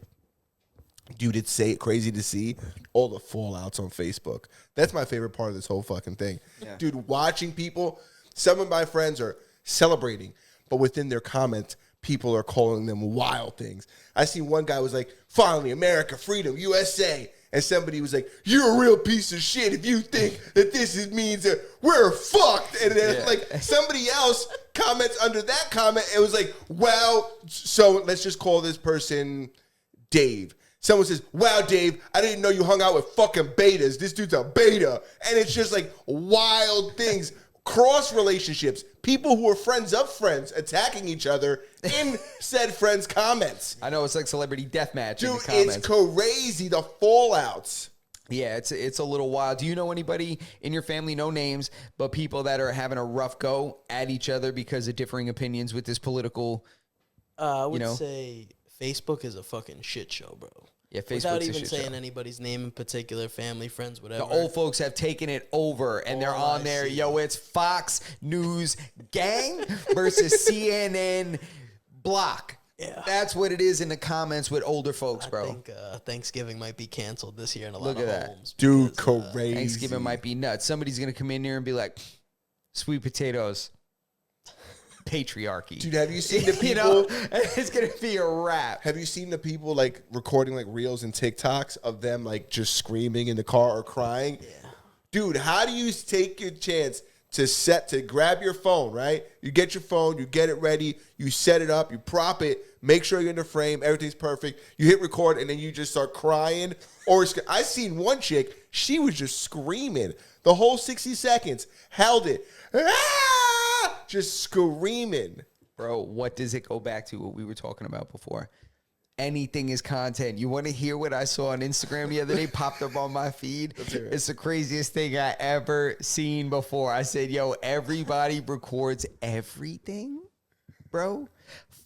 dude, it's crazy to see all the fallouts on Facebook. That's my favorite part of this whole fucking thing. Yeah. Dude, watching people, some of my friends are celebrating, but within their comments, people are calling them wild things. I see one guy was like, finally, America, freedom, USA. And somebody was like, you're a real piece of shit if you think that means that we're fucked. And then like somebody else comments under that comment. It was like, well, so let's just call this person Dave. Someone says, wow, Dave, I didn't know you hung out with fucking betas. This dude's a beta. And it's just like wild things. Cross relationships, people who are friends of friends attacking each other in said friends' comments. I know it's like celebrity deathmatch. Dude, in the comments. it's crazy, the fallouts. Yeah, it's a little wild. Do you know anybody in your family, no names, but people that are having a rough go at each other because of differing opinions with this political? I would say Facebook is a fucking shit show, bro. Yeah, Facebook's without a even shit saying show. anybody's name in particular, family, friends, whatever. The old folks have taken it over, and they're All on I there. see. Yo, it's Fox News Gang versus CNN Block. Yeah. That's what it is in the comments with older folks, bro. I think Thanksgiving might be canceled this year in a lot Look of at that. homes. Dude, because, crazy. Thanksgiving might be nuts. Somebody's going to come in here and be like, sweet potatoes, patriarchy. Dude, have you seen the people? You know, it's going to be a wrap. Have you seen the people like recording like reels and TikToks of them like just screaming in the car or crying? Yeah. Dude, how do you take your chance to grab your phone, right? You get your phone, you get it ready, you set it up, you prop it, make sure you're in the frame, everything's perfect. You hit record and then you just start crying. Or I seen one chick, she was just screaming the whole 60 seconds, held it. Ah! Just screaming. Bro, what does it go back to what we were talking about before? Anything is content. You want to hear what I saw on Instagram the other day? Popped up on my feed. It's the craziest thing I ever seen before. I said, yo, everybody records everything, bro,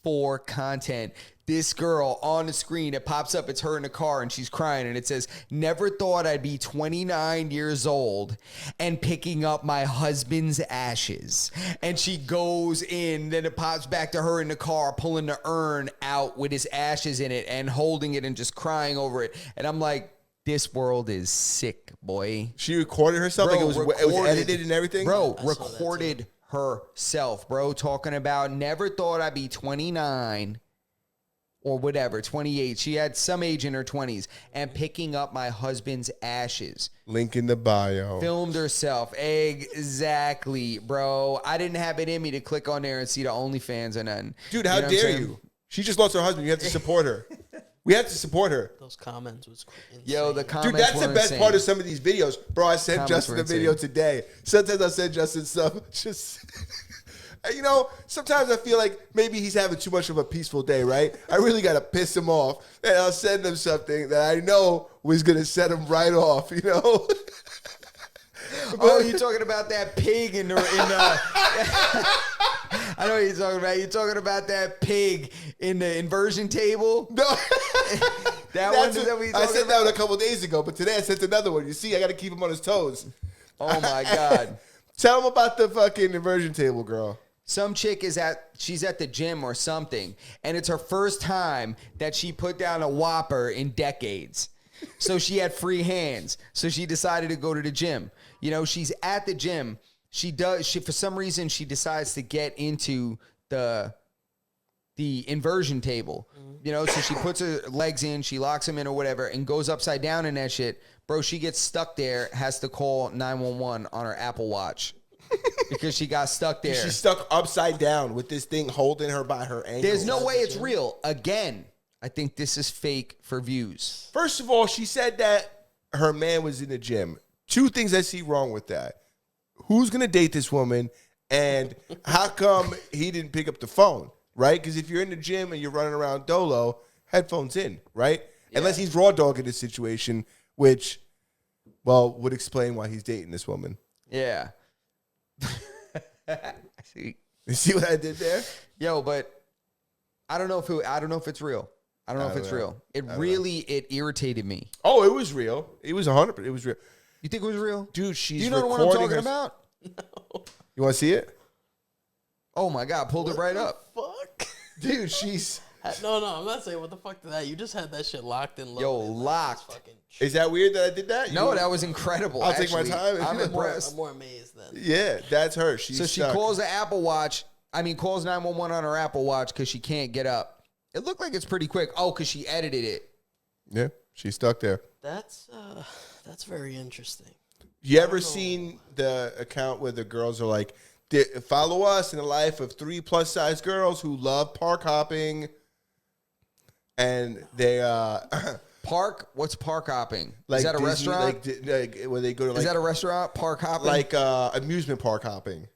for content. This girl on the screen, it pops up, it's her in the car, and she's crying, and it says, never thought I'd be 29 years old and picking up my husband's ashes. And she goes in, then it pops back to her in the car, pulling the urn out with his ashes in it and holding it and just crying over it. And I'm like, this world is sick, boy. She recorded herself? Bro, like it was edited and everything? Bro, recorded herself, bro, talking about never thought I'd be 29 or whatever, 28. She had some age in her 20s and picking up my husband's ashes. Link in the bio. Filmed herself. Exactly, bro. I didn't have it in me to click on there and see the OnlyFans or nothing. Dude, how dare you? She just lost her husband. You have to support her. We have to support her. Those comments was insane. Yo, the comments Dude, that's the best insane. part of some of these videos. Bro, I sent Comments Justin were the video insane. today. Sometimes I send Justin stuff. Just, you know, sometimes I feel like maybe he's having too much of a peaceful day, right? I really got to piss him off. And I'll send him something that I know was going to set him right off, you know? Oh, you talking about that pig in the I know what you're talking about. You're talking about that pig in the inversion table? No. That one? Is that what you're I talking sent that about? one a couple days ago, but today I sent another one. You see, I got to keep him on his toes. Oh, my God. Tell him about the fucking inversion table, girl. Some chick she's at the gym or something, and it's her first time that she put down a Whopper in decades. So she had free hands. So she decided to go to the gym. You know, she's at the gym. She for some reason she decides to get into the inversion table. You know, so she puts her legs in, she locks them in or whatever, and goes upside down in that shit. Bro, she gets stuck there, has to call 911 on her Apple Watch because she got stuck there. She's stuck upside down with this thing holding her by her ankle. There's no way it's real. Again, I think this is fake for views. First of all, she said that her man was in the gym. Two things I see wrong with that. Who's going to date this woman, and how come he didn't pick up the phone, right? Because if you're in the gym and you're running around dolo, headphones in, right? Yeah. Unless he's raw dogging this situation, which, well, would explain why he's dating this woman. Yeah. See. You see what I did there? Yo, but I don't know if it's real. I don't know if it's real. It irritated me. Oh, it was real. It was 100%. It was real. You think it was real? Dude, she's Do you know the one I'm talking about? No. You want to see it? Oh my God, pulled it right up. Fuck. Dude, she's... No, I'm not saying what the fuck to that. You just had that shit locked and loaded. Yo, locked. Is that weird that I did that? No, that was incredible. I'll take my time. I'm impressed. I'm more amazed then. Yeah, that's her. She's so she stuck. calls calls 911 on her Apple Watch because she can't get up. It looked like it's pretty quick. Oh, because she edited it. Yeah, she's stuck there. That's very interesting. You ever seen the account where the girls are like, follow us in the life of 3 plus size girls who love park hopping, and they park? What's park hopping? Like is that a Disney, restaurant? like where they go to? Like, is that a restaurant? Park hopping? Like amusement park hopping.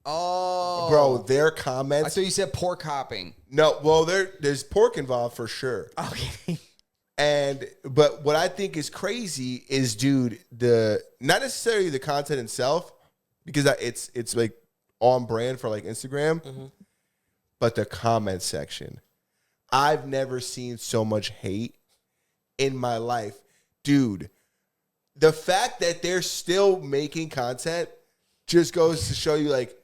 Oh, bro, their comments. I thought you said pork hopping. No, well, there's pork involved for sure. Okay. But what I think is crazy is, dude, not necessarily the content itself, because it's like on brand for like Instagram, but the comment section. I've never seen so much hate in my life, dude. The fact that they're still making content just goes to show you like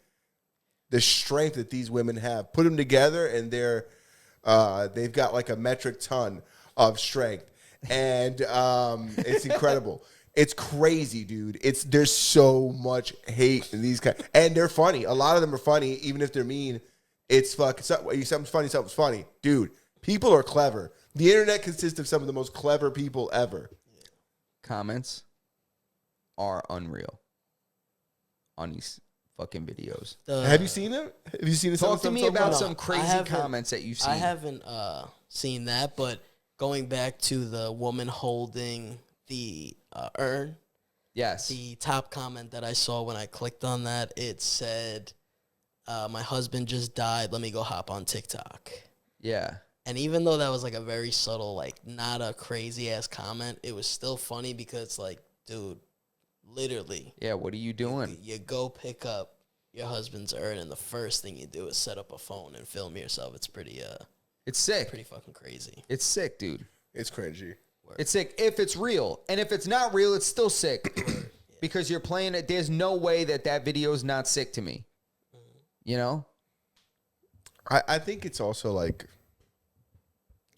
the strength that these women have. Put them together, and they've got like a metric ton of strength, and it's incredible. It's crazy, dude. There's so much hate in these guys, and they're funny. A lot of them are funny, even if they're mean. It's fucking something's funny, dude. People are clever. The internet consists of some of the most clever people ever. Comments are unreal on these fucking videos. Have you seen them? Have you seen Talk to me about some crazy comments that you've seen. I haven't seen that, but going back to the woman holding the urn. Yes. The top comment that I saw when I clicked on that, it said, my husband just died. Let me go hop on TikTok. Yeah. And even though that was like a very subtle, like not a crazy ass comment, it was still funny because like, dude, literally. Yeah, what are you doing? You go pick up your husband's urn, and the first thing you do is set up a phone and film yourself. It's pretty it's sick. Pretty fucking crazy. It's sick, dude. It's cringy. It's sick if it's real. And if it's not real, it's still sick. Because you're playing it. There's no way that video is not sick to me. You know? I think it's also like,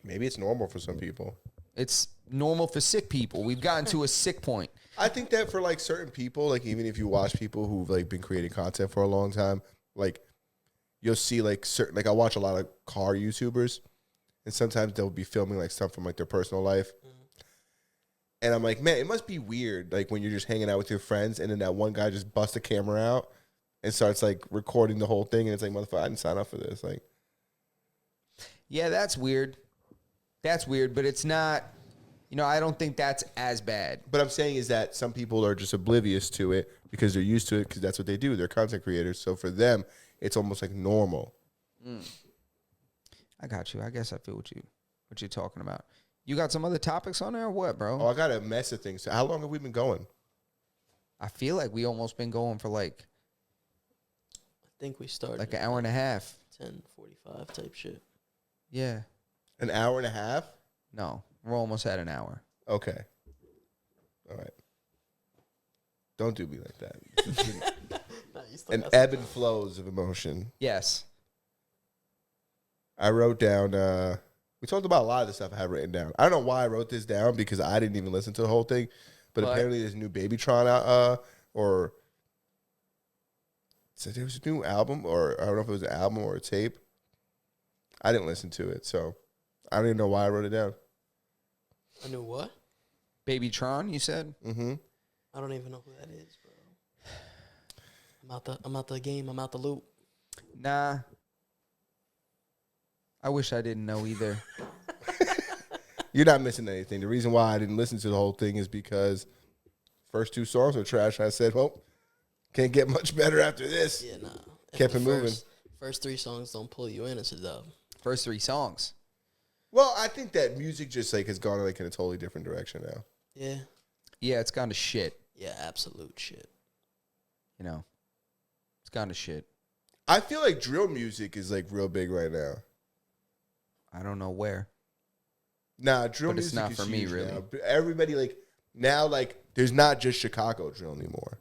maybe it's normal for some people. It's normal for sick people. We've gotten to a sick point. I think that for like certain people, like even if you watch people who've like been creating content for a long time, like you'll see like certain, like I watch a lot of car YouTubers, and sometimes they'll be filming like stuff from like their personal life. And I'm like, man, it must be weird, like when you're just hanging out with your friends, and then that one guy just busts a camera out and starts like recording the whole thing, and it's like, motherfucker, I didn't sign up for this. Like, yeah, that's weird. That's weird, but it's not. You know, I don't think that's as bad. But I'm saying is that some people are just oblivious to it because they're used to it because that's what they do. They're content creators. So for them, it's almost like normal. I got you. I guess I feel what you're talking about. You got some other topics on there or what, bro? Oh, I got a mess of things. So how long have we been going? I feel like we almost been going for like. I think we started like an hour and a half. 10:45 type shit. Yeah. An hour and a half? No. We're almost at an hour. Okay. All right. Don't do me like that. An ebb and flows of emotion. Yes. I wrote down, we talked about a lot of the stuff I had written down. I don't know why I wrote this down because I didn't even listen to the whole thing, but apparently there's a new Babytron or so there was a new album, or I don't know if it was an album or a tape. I didn't listen to it, so I don't even know why I wrote it down. A new what? Baby Tron, you said? Mm-hmm. I don't even know who that is, bro. I'm out the game. I'm out the loop. Nah. I wish I didn't know either. You're not missing anything. The reason why I didn't listen to the whole thing is because first 2 songs were trash. I said, well, can't get much better after this. Yeah, nah. Kept it moving. First 3 songs don't pull you in. It's a dub. First 3 songs. Well, I think that music just like has gone like in a totally different direction now. Yeah. Yeah, it's gone to shit. Yeah, absolute shit. You know, it's gone to shit. I feel like drill music is like real big right now. I don't know where. Nah, drill But it's music not is for me, huge really. now. Everybody like now like there's not just Chicago drill anymore.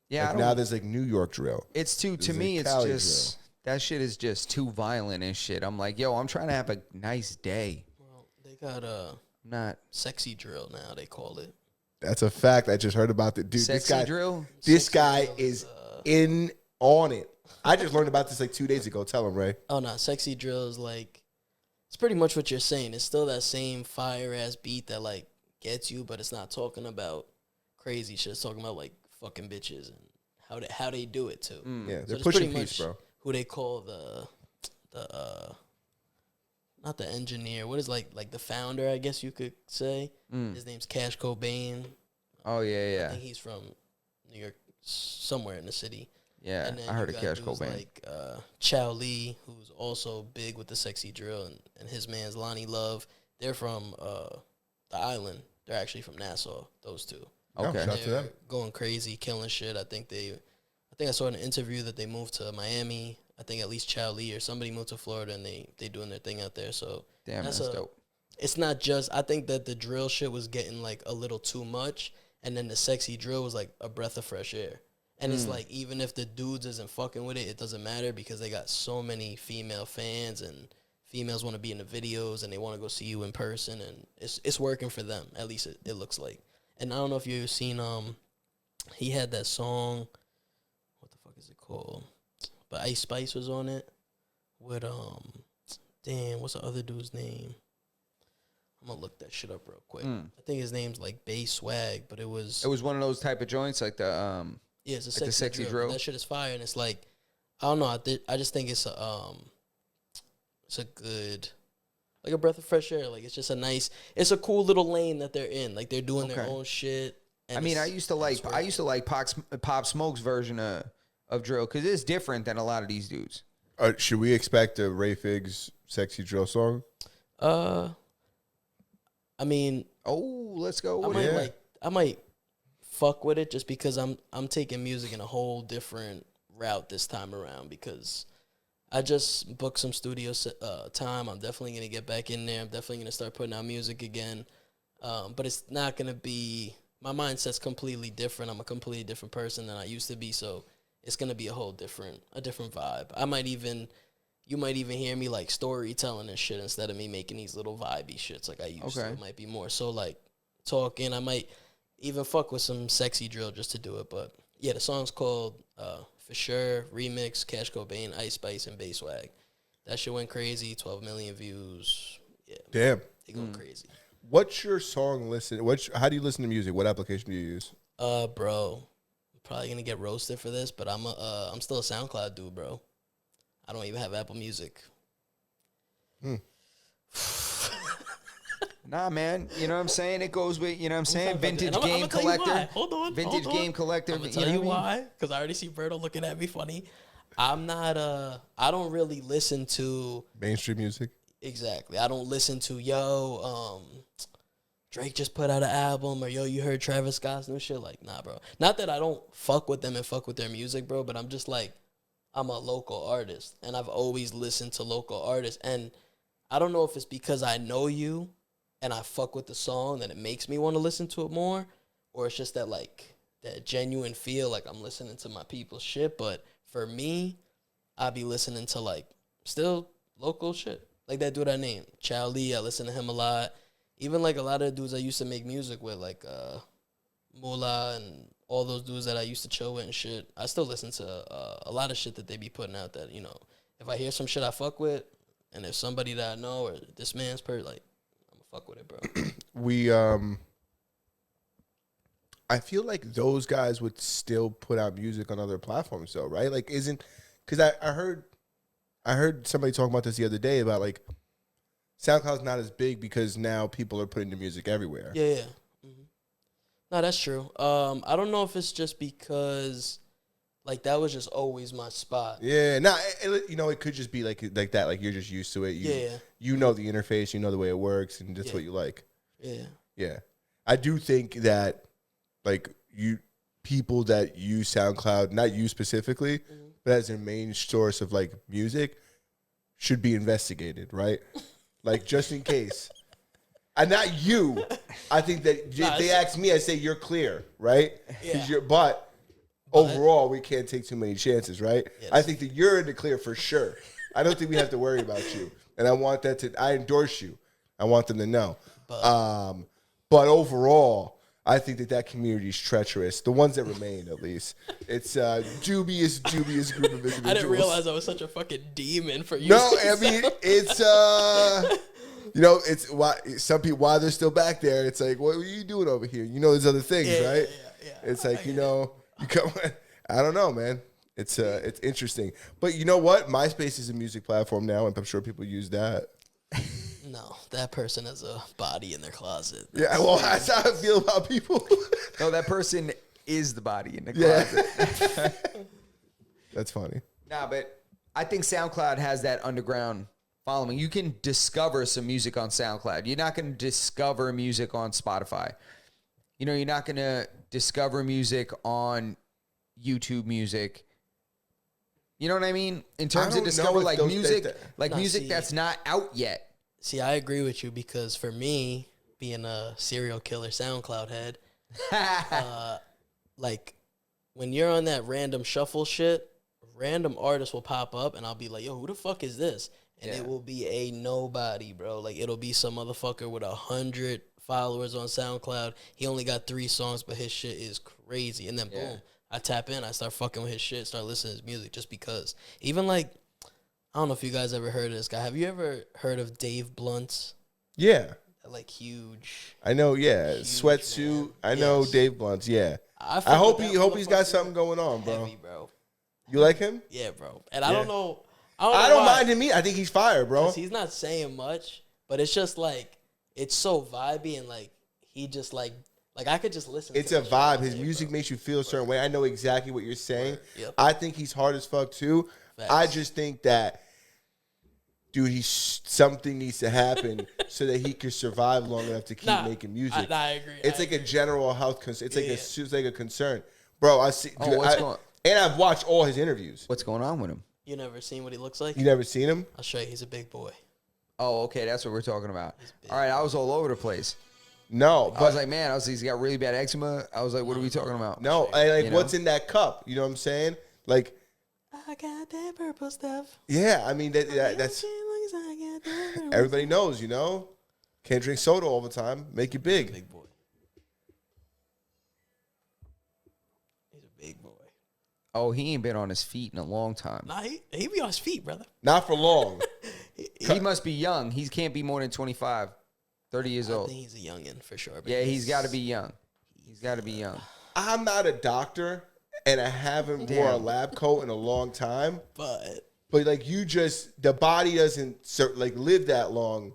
Yeah, Like I now don't, there's like New York drill. it's too, to There's me, like it's Cali just, that shit is just too violent and shit. I'm like, yo, I'm trying to have a nice day. Well, they got Not sexy drill now, they call it. That's a fact. I just heard about it, dude. sexy drill. This Sexy guy drill is in on it. I just learned about this like 2 days ago. Tell him, Ray. Oh, no. Sexy drill is like, it's pretty much what you're saying. It's still that same fire-ass beat that, like, gets you, but it's not talking about crazy shit. It's talking about, like, fucking bitches and how they do it, too. Yeah, So they're it's pushing pretty peace, much bro. who they call the not the engineer. What is like the founder? I guess you could say. His name's Cash Cobain. Oh, yeah, I yeah. think he's from New York, somewhere in the city. Yeah, And then I heard you of got Cash dudes Cobain. like Chow Lee, who's also big with the sexy drill, and his man's Lonnie Love. They're from the island. They're actually from Nassau. Those two. Okay. shout out to They're them. going crazy, killing shit. I think I saw in an interview that they moved to Miami. I think at least Chow Lee or somebody moved to Florida, and they doing their thing out there. So Damn, that's dope. It's not just. I think that the drill shit was getting like a little too much, and then the sexy drill was like a breath of fresh air. And it's like, even if the dudes isn't fucking with it, it doesn't matter because they got so many female fans and females want to be in the videos and they want to go see you in person, and it's working for them. At least it looks like. And I don't know if you've seen he had that song. What the fuck is it called? But Ice Spice was on it with damn, what's the other dude's name? I'm gonna look that shit up real quick. I think his name's like Bay Swag, but it was one of those type of joints, like the yeah, it's a like the sexy, sexy drill. drill. That shit is fire, and it's like, I don't know. I just think it's a good, like a breath of fresh air. Like it's just it's a cool little lane that they're in. Like they're doing their Okay. own shit. And I mean, I used to like Pop Smoke's version of drill because it's different than a lot of these dudes. Should we expect a RayFigz sexy drill song? I mean, Oh, let's go. I might fuck with it just because I'm taking music in a whole different route this time around because I just booked some studio time. I'm definitely gonna get back in there. I'm definitely gonna start putting out music again. But it's not gonna be, my mindset's completely different. I'm a completely different person than I used to be, so it's gonna be a different vibe. You might even hear me like storytelling and shit instead of me making these little vibey shits like I used to. It might be more so like talking. I might even fuck with some sexy drill just to do it. But yeah, the song's called For Sure Remix, Cash Cobain, Ice Spice, and Bass Swag. That shit went crazy, 12 million views. Yeah, Damn. they going crazy. What's your song listen? How do you listen to music? What application do you use? Bro, I'm probably gonna get roasted for this, but I'm still a SoundCloud dude, bro. I don't even have Apple Music. Nah, man. You know what I'm saying? It goes with, you know what I'm saying? Vintage And game I'ma tell you collector. why. Hold on. Vintage game collector. I'm gonna tell you why, because I already see Berto looking at me funny. I'm not I don't really listen to Mainstream music? exactly. I don't listen to Drake just put out an album, or you heard Travis Scott's new shit. Like, nah, bro. Not that I don't fuck with them and fuck with their music, bro, but I'm just like, I'm a local artist, and I've always listened to local artists. And I don't know if it's because I know you and I fuck with the song that it makes me want to listen to it more, or it's just that like that genuine feel like I'm listening to my people's shit. But for me, I be listening to like still local shit. Like that dude I named, Chow Lee, I listen to him a lot. Even like a lot of the dudes I used to make music with, like Moolah and all those dudes that I used to chill with and shit, I still listen to a lot of shit that they be putting out that, you know, if I hear some shit I fuck with, and if somebody that I know or this man's like, I'm gonna fuck with it, bro. I feel like those guys would still put out music on other platforms though, right? Like because I heard somebody talking about this the other day about like SoundCloud's not as big because now people are putting the music everywhere. Yeah. No, that's true. I don't know if it's just because, like, that was just always my spot. Yeah, it could just be like that. Like you're just used to it. You know the interface, you know the way it works, and that's what you like. Yeah. I do think that like people that use SoundCloud, not you specifically, but as their main source of like music, should be investigated, right? Like just in case. And not you. I think that if they ask me, I say you're clear, right? Yeah. But overall, we can't take too many chances, right? Yes. I think that you're in the clear for sure. I don't think we have to worry about you. And I endorse you. I want them to know. But overall, I think that community is treacherous. The ones that remain, at least. It's a dubious group of individuals. I didn't realize I was such a fucking demon for you. No, I mean, it's... it's why they're still back there. It's like, what are you doing over here? You know, there's other things, right? Yeah. It's like, you come. I don't know, man. It's interesting, but you know what? MySpace is a music platform now, and I'm sure people use that. No, that person has a body in their closet. Yeah, well, that's how I feel about people. No, that person is the body in the closet. Yeah. That's funny. Nah, but I think SoundCloud has that underground following. You can discover some music on SoundCloud. You're not going to discover music on Spotify. You know, you're not going to discover music on YouTube Music. You know what I mean? In terms of discover like music, music that's not out yet. See, I agree with you because for me, being a serial killer SoundCloud head, like when you're on that random shuffle shit, random artists will pop up and I'll be like, yo, who the fuck is this? And it will be a nobody, bro. Like, it'll be some motherfucker with 100 followers on SoundCloud. He only got 3 songs, but his shit is crazy. And then, boom, I tap in. I start fucking with his shit, start listening to his music just because. Even, like, I don't know if you guys ever heard of this guy. Have you ever heard of Dave Blunt's? Yeah. That, like, huge. I know, yeah. Huge Sweatsuit. man. I know Dave Blunt's, yeah. I hope he's got something going on, bro. Heavy, bro. You like him? Yeah, bro. And I don't know. I don't mind him. I think he's fire, bro. He's not saying much, but it's just like it's so vibey and like he just like I could just listen. It's to a vibe. His music makes you feel a certain way. I know exactly what you're saying. Yep. I think he's hard as fuck too. Facts. I just think that, dude, something needs to happen so that he can survive long enough to keep making music. I agree. It's like a general health concern. It's like a concern, bro. I see. Oh, Dude, and I've watched all his interviews. What's going on with him? You never seen what he looks like? You never seen him? I'll show you. He's a big boy. Oh, okay. That's what we're talking about. All right. I was all over the place. No. I was like, man, he's got really bad eczema. I was like, what are we talking about? No. And what's in that cup? You know what I'm saying? Like, I got that purple stuff. Yeah. I mean, that's. Everybody knows, you know? Can't drink soda all the time. Make you big. Big boy. He's a big boy. Oh, he ain't been on his feet in a long time. Nah, he be on his feet, brother. Not for long. He must be young. He can't be more than 25, 30 years old. I think he's a youngin' for sure. Yeah, he's got to be young. He's got to be young. I'm not a doctor, and I haven't wore a lab coat in a long time. But like the body doesn't live that long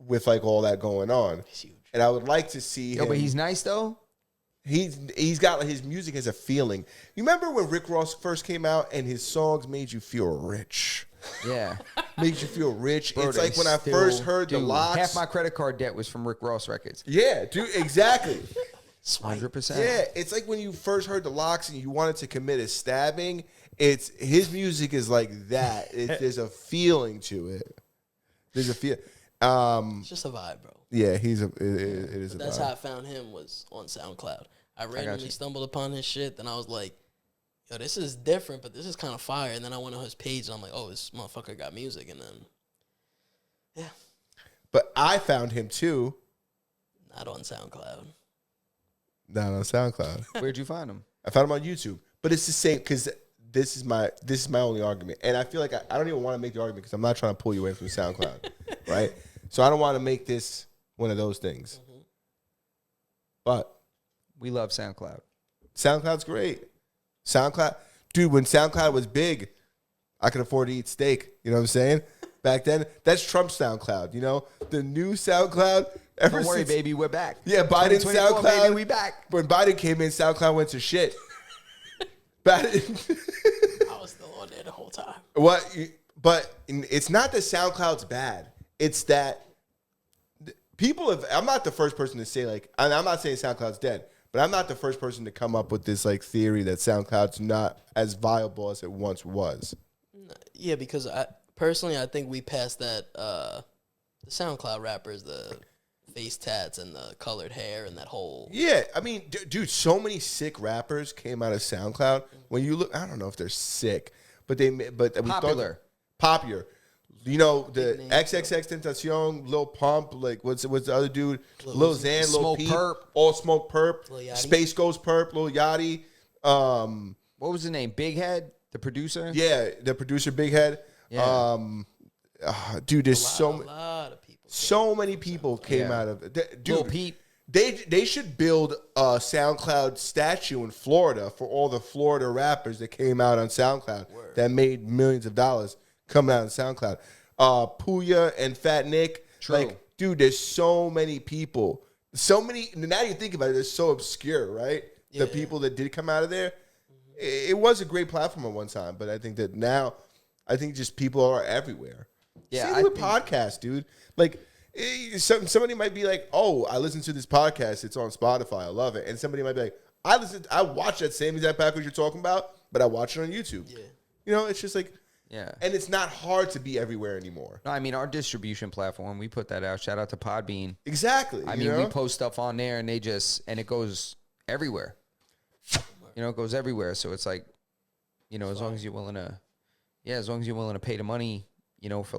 with like all that going on. He's huge. And I would like to see him. But he's nice though. He's got like his music has a feeling. You remember when Rick Ross first came out and his songs made you feel rich? Yeah. Made you feel rich. Bro, it's like when I first heard the locks. Half my credit card debt was from Rick Ross records. Yeah, dude, exactly. 100%. Yeah, it's like when you first heard the locks and you wanted to commit a stabbing. It's his music is like that. There's a feeling to it. There's a feel. It's just a vibe, bro. Yeah, it is a vibe. That's how I found him was on SoundCloud. I randomly stumbled upon his shit, then I was like, yo, this is different, but this is kind of fire. And then I went on his page, and I'm like, oh, this motherfucker got music. And then, yeah. But I found him, too. Not on SoundCloud. Not on SoundCloud. Where'd you find them? I found them on YouTube. But it's the same because this is my only argument. And I feel like I don't even want to make the argument because I'm not trying to pull you away from SoundCloud. Right? So I don't want to make this one of those things. Mm-hmm. But we love SoundCloud. SoundCloud's great. SoundCloud, dude, when SoundCloud was big, I could afford to eat steak. You know what I'm saying? Back then, that's Trump's SoundCloud. You know, the new SoundCloud. Don't worry, baby, we're back. Yeah, Biden's SoundCloud. Baby, we back. When Biden came in, SoundCloud went to shit. Biden. I was still on there the whole time. What? But it's not that SoundCloud's bad. It's that people have. I'm not the first person to say like. I'm not saying SoundCloud's dead. But I'm not the first person to come up with this like theory that SoundCloud's not as viable as it once was. Yeah, because I think we passed that the SoundCloud rappers, the face tats and the colored hair and that whole. Yeah, I mean, dude, so many sick rappers came out of SoundCloud. When you look, I don't know if they're sick, but popular. Popular. You know, the XXXTentacion, Lil Pump, like what's the other dude? Lil Xan, Lil Smoke Peep, Perp. All Smoke Perp, Lil Yachty. Space Ghost Perp, Lil Yachty. What was his name? Big Head, the producer? Yeah, the producer Big Head. Yeah. Dude, there's A lot of people. so many people came out of it. Dude, Lil Peep. They should build a SoundCloud statue in Florida for all the Florida rappers that came out on SoundCloud that made millions of dollars coming out on SoundCloud. Puya and Fat Nick. True. Like, dude, there's so many people. So many. Now you think about it, it's so obscure, right? Yeah. The people that did come out of there. It was a great platform at one time, but I think that now, I think just people are everywhere. Yeah, Same with podcasts, dude. Like, somebody might be like, "Oh, I listened to this podcast. It's on Spotify. I love it." And somebody might be like, "I watch that same exact package you're talking about, but I watch it on YouTube." Yeah. You know, it's just like, Yeah. and it's not hard to be everywhere anymore. No, I mean, our distribution platform, we put that out. Shout out to Podbean. Exactly. I mean, we post stuff on there and it goes everywhere. You know, it goes everywhere. So it's like, you know, as long as you're willing to pay the money, you know, for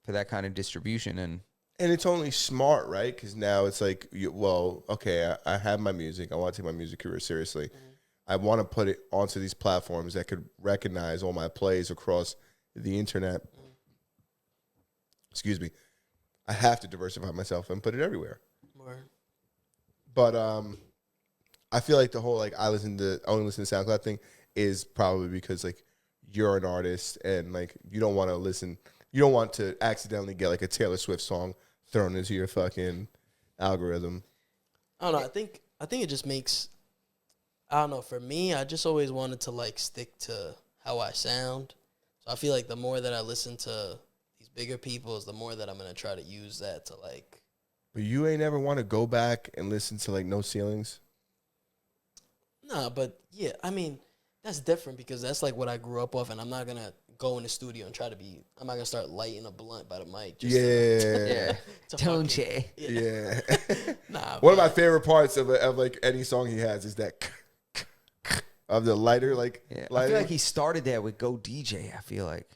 that kind of distribution. And it's only smart, right? Because now it's like, I have my music. I want to take my music career seriously. Mm-hmm. I want to put it onto these platforms that could recognize all my plays across the internet. Mm-hmm. Excuse me. I have to diversify myself and put it everywhere. More. But I feel like the whole like I only listen to SoundCloud thing is probably because like you're an artist and like you don't want to accidentally get like a Taylor Swift song thrown into your fucking algorithm. I don't know. I think it just makes. I don't know. For me, I just always wanted to like stick to how I sound. So I feel like the more that I listen to these bigger people, is the more that I'm gonna try to use that to like. But you ain't ever want to go back and listen to like No Ceilings? Nah, but yeah, I mean that's different because that's like what I grew up with, and I'm not gonna go in the studio and try to be. I'm not gonna start lighting a blunt by the mic. Just yeah. Don't you? Yeah. Nah. One of my favorite parts of like any song he has is that of the lighter, like Yeah. lighter. I feel like he started that with Go DJ. I feel like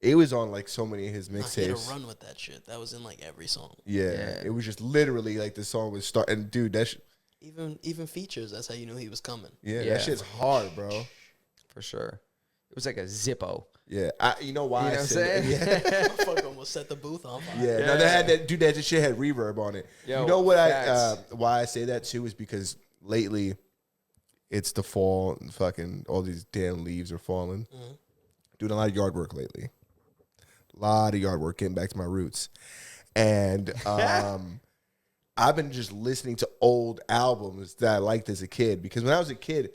it was on like so many of his He had mixtapes. to run with that shit. That was in like every song. Yeah, it was just literally like the song was start. And dude, that Even features. That's how you knew he was coming. yeah, Yeah. that shit's hard, bro. for sure. It was like a Zippo. Yeah, you know why You know I what I'm said saying? that? Yeah. Fuck, almost set the booth on fire. Yeah, no, they had that. Dude, that shit had reverb on it. Yo, you know what? facts. Why I say that too is because lately, it's the fall and fucking all these damn leaves are falling. Mm-hmm. Doing a lot of yard work lately. A lot of yard work, getting back to my roots, and I've been just listening to old albums that I liked as a kid because when I was a kid,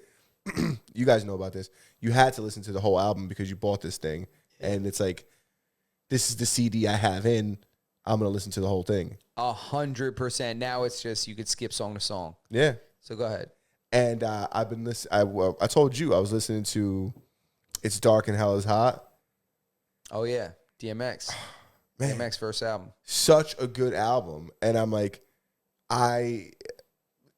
you guys know about this. You had to listen to the whole album because you bought this thing, and it's like, this is the CD I have in. I'm gonna listen to the whole thing. 100%. Now it's just you could skip song to song. Yeah. So go ahead. And I've been listening. I told you I was listening to "It's Dark and Hell Is Hot." Oh yeah, DMX. Man. DMX first album. Such a good album, and I'm like,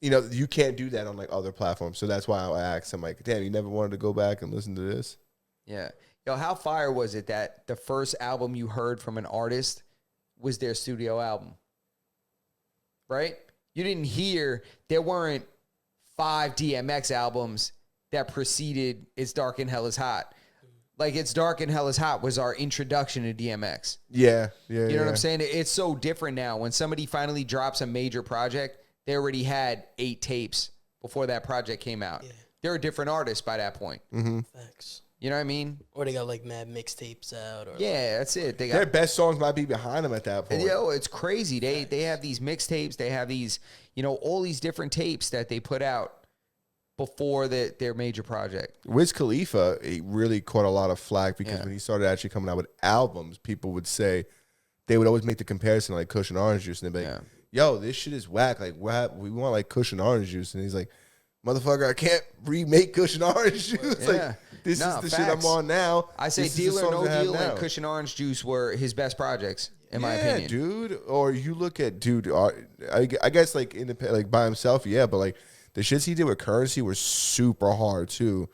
you can't do that on like other platforms. So that's why I asked. I'm like, damn, you never wanted to go back and listen to this? Yeah. Yo, how fire was it that the first album you heard from an artist was their studio album? Right? You didn't hear, there weren't 5 DMX albums that preceded It's Dark and Hell is Hot. Like, It's Dark and Hell is Hot was our introduction to DMX. Yeah. You know what I'm saying? It's so different now. When somebody finally drops a major project, they already had 8 tapes before that project came out. Yeah. They're a different artist by that point. Facts. You know what I mean? Or they got like mad mixtapes out. Or yeah, that's it. Their best songs might be behind them at that point. Yo, it's crazy. They have these mixtapes. They have these, all these different tapes that they put out before their major project. Wiz Khalifa, he really caught a lot of flack because when he started actually coming out with albums, people would say, they would always make the comparison like Kush and Orange Juice, and they'd be like, yo, this shit is whack. Like, we want like Kush and Orange Juice. And he's like, motherfucker, I can't remake Kush and Orange Juice. Like, this is the shit I'm on now. I say Deal or No Deal and Kush and Orange Juice were his best projects, in my opinion. Dude. Or you look at, I guess like like by himself, but like the shits he did with Currency were super hard too.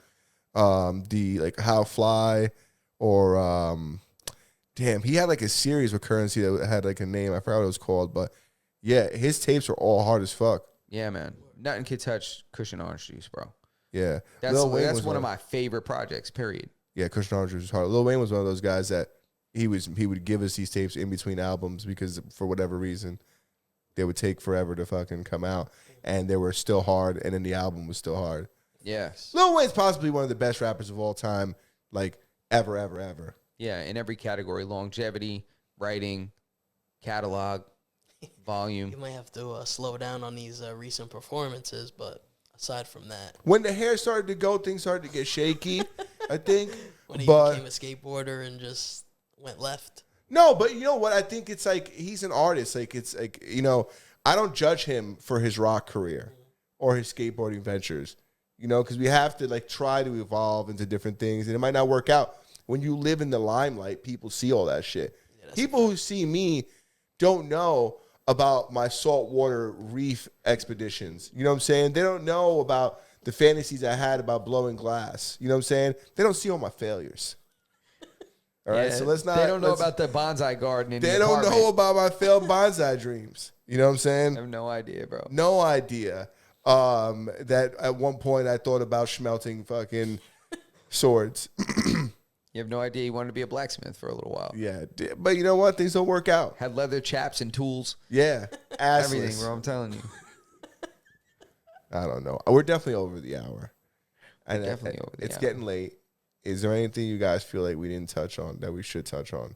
The like How Fly or damn, he had like a series with Currency that had like a name. I forgot what it was called, but yeah, his tapes were all hard as fuck. Yeah, man. Nothing can touch Kush and Orange Juice, bro. Yeah. That's one of my favorite projects, period. Yeah, Kush and Orange Juice was hard. Lil Wayne was one of those guys that he would give us these tapes in between albums because for whatever reason, they would take forever to fucking come out. And they were still hard, and then the album was still hard. Yeah. Lil Wayne's possibly one of the best rappers of all time, like ever, ever, ever. Yeah, in every category: longevity, writing, catalog, volume. You might have to slow down on these recent performances, but aside from that, when the hair started to go, things started to get shaky. I think when he became a skateboarder and just went left. No, but you know what? I think it's like he's an artist. Like it's like I don't judge him for his rock career or his skateboarding ventures. Because we have to like try to evolve into different things, and it might not work out. When you live in the limelight, people see all that shit. Yeah, people who see me don't know about my saltwater reef expeditions. You know what I'm saying? They don't know about the fantasies I had about blowing glass. You know what I'm saying? They don't see all my failures. All right, so let's not. They don't know about the bonsai garden. They don't know about my failed bonsai dreams. You know what I'm saying? I have no idea, bro. No idea. That at one point I thought about smelting fucking swords. You have no idea you wanted to be a blacksmith for a little while. Yeah, but you know what? Things don't work out. Had leather chaps and tools. Yeah, assless. Everything, bro. I'm telling you. I don't know. We're definitely over the hour. Definitely over the hour. It's getting late. Is there anything you guys feel like we didn't touch on that we should touch on?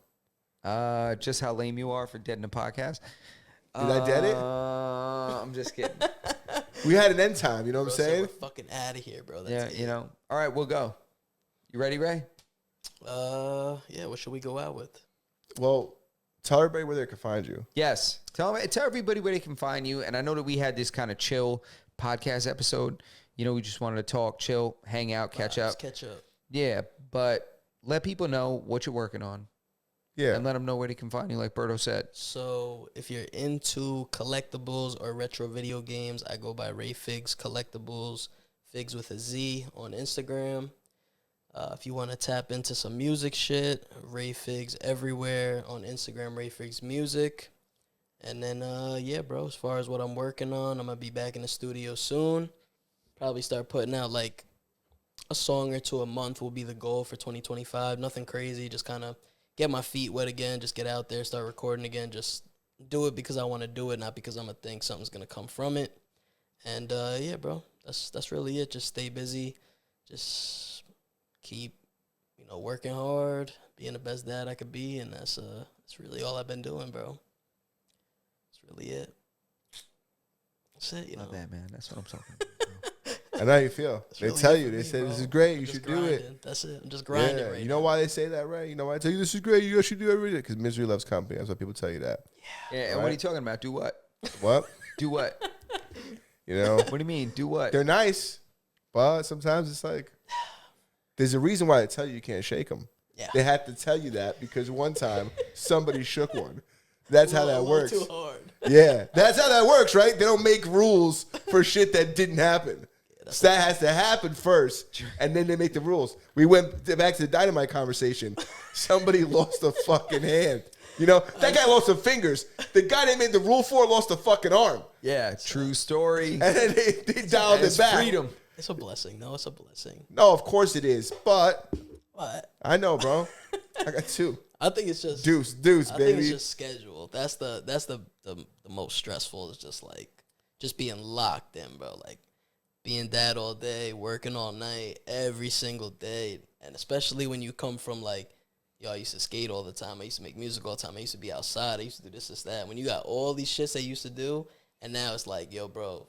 Just how lame you are for dead in a podcast. Did I dead it? I'm just kidding. We had an end time. You know what I'm saying? We're fucking out of here, bro. That's it. All right, we'll go. You ready, Ray? Yeah. What should we go out with? Well, tell everybody where they can find you. Yes, tell everybody where they can find you. And I know that we had this kind of chill podcast episode. We just wanted to talk, chill, hang out, catch up. Catch up. Yeah, but let people know what you're working on. Yeah. And let them know where they can find you, like Berto said. So if you're into collectibles or retro video games, I go by RayFigz Collectibles, Figs with a Z on Instagram. If you want to tap into some music shit, RayFigz everywhere on Instagram, rayfigzmusic. And then, bro, as far as what I'm working on, I'm going to be back in the studio soon. Probably start putting out like a song or two a month will be the goal for 2025. Nothing crazy, just kind of get my feet wet again, just get out there, start recording again, just do it because I want to do it, not because I'm going to think something's going to come from it. And, bro, that's really it. Just stay busy. Just keep, working hard, being the best dad I could be, and that's really all I've been doing, bro. That's really it. That's it, Love that, man. That's what I'm talking about, bro. I know how you feel. That's They really tell it you. for They me, say bro. this is great. You Just should grinding. do it. That's it. I'm just grinding right now. You know why they say that, right? You know why I tell you this is great. You should do everything because misery loves company. That's why people tell you that. Yeah. And what are you talking about? Do what? What? Do what? What do you mean? Do what? They're nice, but sometimes it's like there's a reason why they tell you can't shake them. Yeah. They had to tell you that because one time somebody shook one. That's how that works. Too hard. Yeah, that's how that works, right? They don't make rules for shit that didn't happen. That has to happen first, and then they make the rules. We went back to the dynamite conversation. Somebody lost a fucking hand. You know, that guy lost some fingers. The guy they made the rule for lost a fucking arm. Yeah, true story. And then they dialed it back. Freedom. It's a blessing. No, it's a blessing. No, of course it is. But What? I know, bro. I got 2. I think it's just Deuce, I baby. think it's just schedule. That's the most stressful. Is just like just being locked in, bro. Like being dad all day, working all night, every single day, and especially when you come from like, yo, I used to skate all the time. I used to make music all the time. I used to be outside. I used to do this, that. When you got all these shits they used to do, and now it's like, yo, bro,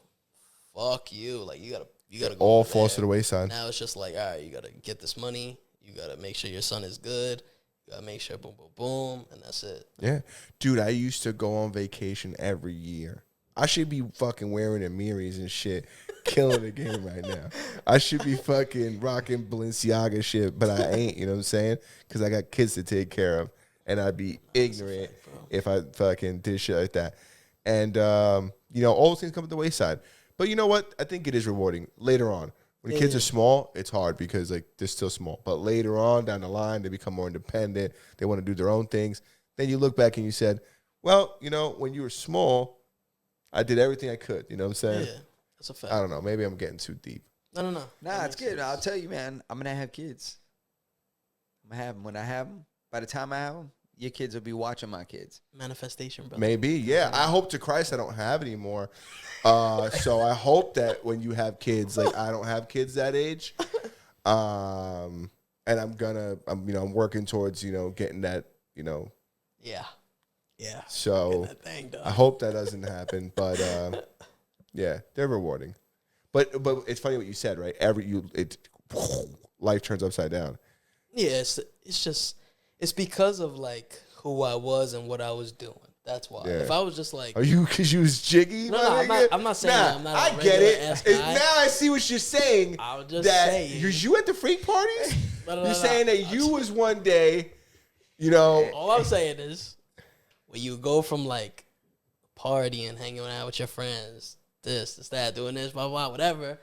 fuck you. Like you gotta go all over falls there. to the wayside. Now it's just like, all right, you gotta get this money. You gotta make sure your son is good. You gotta make sure boom, boom, boom, and that's it. Yeah. Dude, I used to go on vacation every year. I should be fucking wearing Amiris and shit, killing the game right now. I should be fucking rocking Balenciaga shit, but I ain't, you know what I'm saying? Because I got kids to take care of, and I'd be ignorant if I fucking did shit like that. And, you know, all those things come to the wayside. But you know what? I think it is rewarding later on. When the kids are small, it's hard because like they're still small. But later on down the line, they become more independent. They want to do their own things. Then you look back and you said, well, you know, when you were small, I did everything I could. You know what I'm saying? Yeah, that's a fact. I don't know. Maybe I'm getting too deep. No. Nah, it's good. I'll tell you, man. I'm gonna have kids. I'm gonna have them when I have them. By the time I have them, your kids will be watching my kids. Manifestation, bro. Maybe, yeah. I hope to Christ I don't have any more. So I hope that when you have kids, like I don't have kids that age. And I'm working towards, you know, getting that, you know. Yeah. So Get that thing done. I hope that doesn't happen, but yeah, they're rewarding. But it's funny what you said, right? Life turns upside down. Yeah, it's because of like who I was and what I was doing. That's why. Yeah. If I was just like, Are you because you was jiggy? No, I'm not saying that. I'm not a I get it. regular-ass guy. Now I see what you're saying. I was just that saying. you at the freak parties? No. You're saying that you was one day, you know. all I'm saying is, when you go from like partying, hanging out with your friends, this, that, doing this, blah, blah, whatever,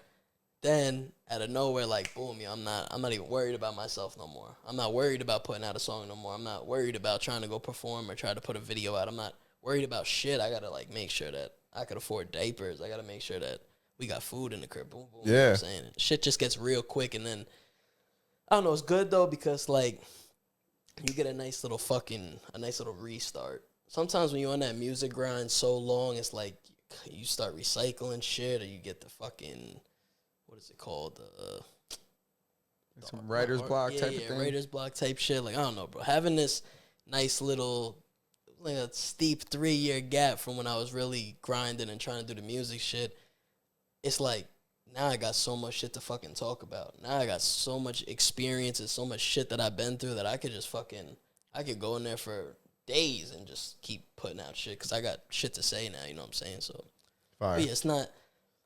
then out of nowhere, like boom, I'm not even worried about myself no more. I'm not worried about putting out a song no more. I'm not worried about trying to go perform or try to put a video out. I'm not worried about shit. I gotta like make sure that I could afford diapers. I gotta make sure that we got food in the crib. Boom, boom. Yeah. You know what I'm saying? Shit just gets real quick, and then I don't know. It's good though because like you get a nice little restart. Sometimes when you're on that music grind so long, it's like you start recycling shit, or you get the fucking, what is it called? Some writer's block type of thing. Writer's block type shit. Like I don't know, bro. Having this nice little, like a steep 3-year gap from when I was really grinding and trying to do the music shit. It's like now I got so much shit to fucking talk about. Now I got so much experience and so much shit that I've been through that I could just I could go in there for days and just keep putting out shit because I got shit to say now, you know what I'm saying? So, Fire. yeah, it's not,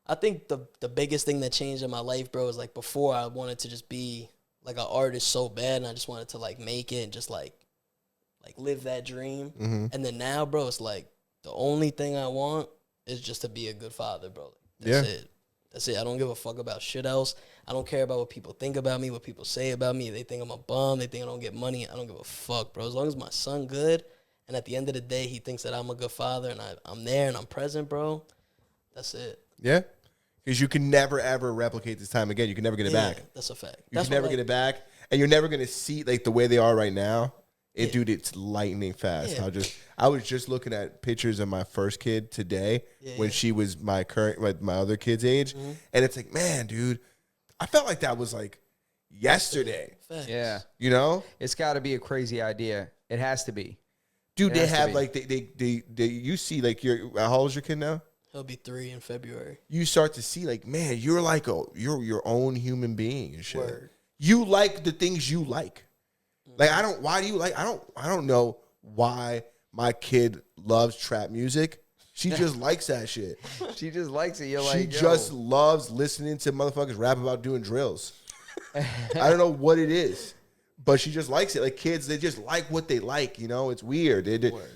I think the biggest thing that changed in my life, bro, is like before I wanted to just be like an artist so bad and I just wanted to like make it and just like live that dream. Mm-hmm. And then now, bro, it's like the only thing I want is just to be a good father, bro. That's it. I don't give a fuck about shit else. I don't care about what people think about me, what people say about me. They think I'm a bum. They think I don't get money. I don't give a fuck, bro. As long as my son good, and at the end of the day, he thinks that I'm a good father, and I'm there and I'm present, bro. That's it. Yeah. Because you can never, ever replicate this time again. You can never get it back. That's a fact. You can never get it back. And you're never going to see like the way they are right now. Dude, it's lightning fast. Yeah. I was just looking at pictures of my first kid today when she was my other kid's age. Mm-hmm. And it's like, man, dude, I felt like that was like yesterday. Facts. Yeah. You know? It's got to be a crazy idea. It has to be. Dude, they have like, they you see like, how old is your kid now? He'll be 3 in February. You start to see like, man, you're like you're your own human being and shit. Word. You like the things you like. Like, I don't know why my kid loves trap music. She just likes that shit. She just likes it. You're She like, just loves listening to motherfuckers rap about doing drills. I don't know what it is, but she just likes it. Like kids, they just like what they like, you know? It's weird.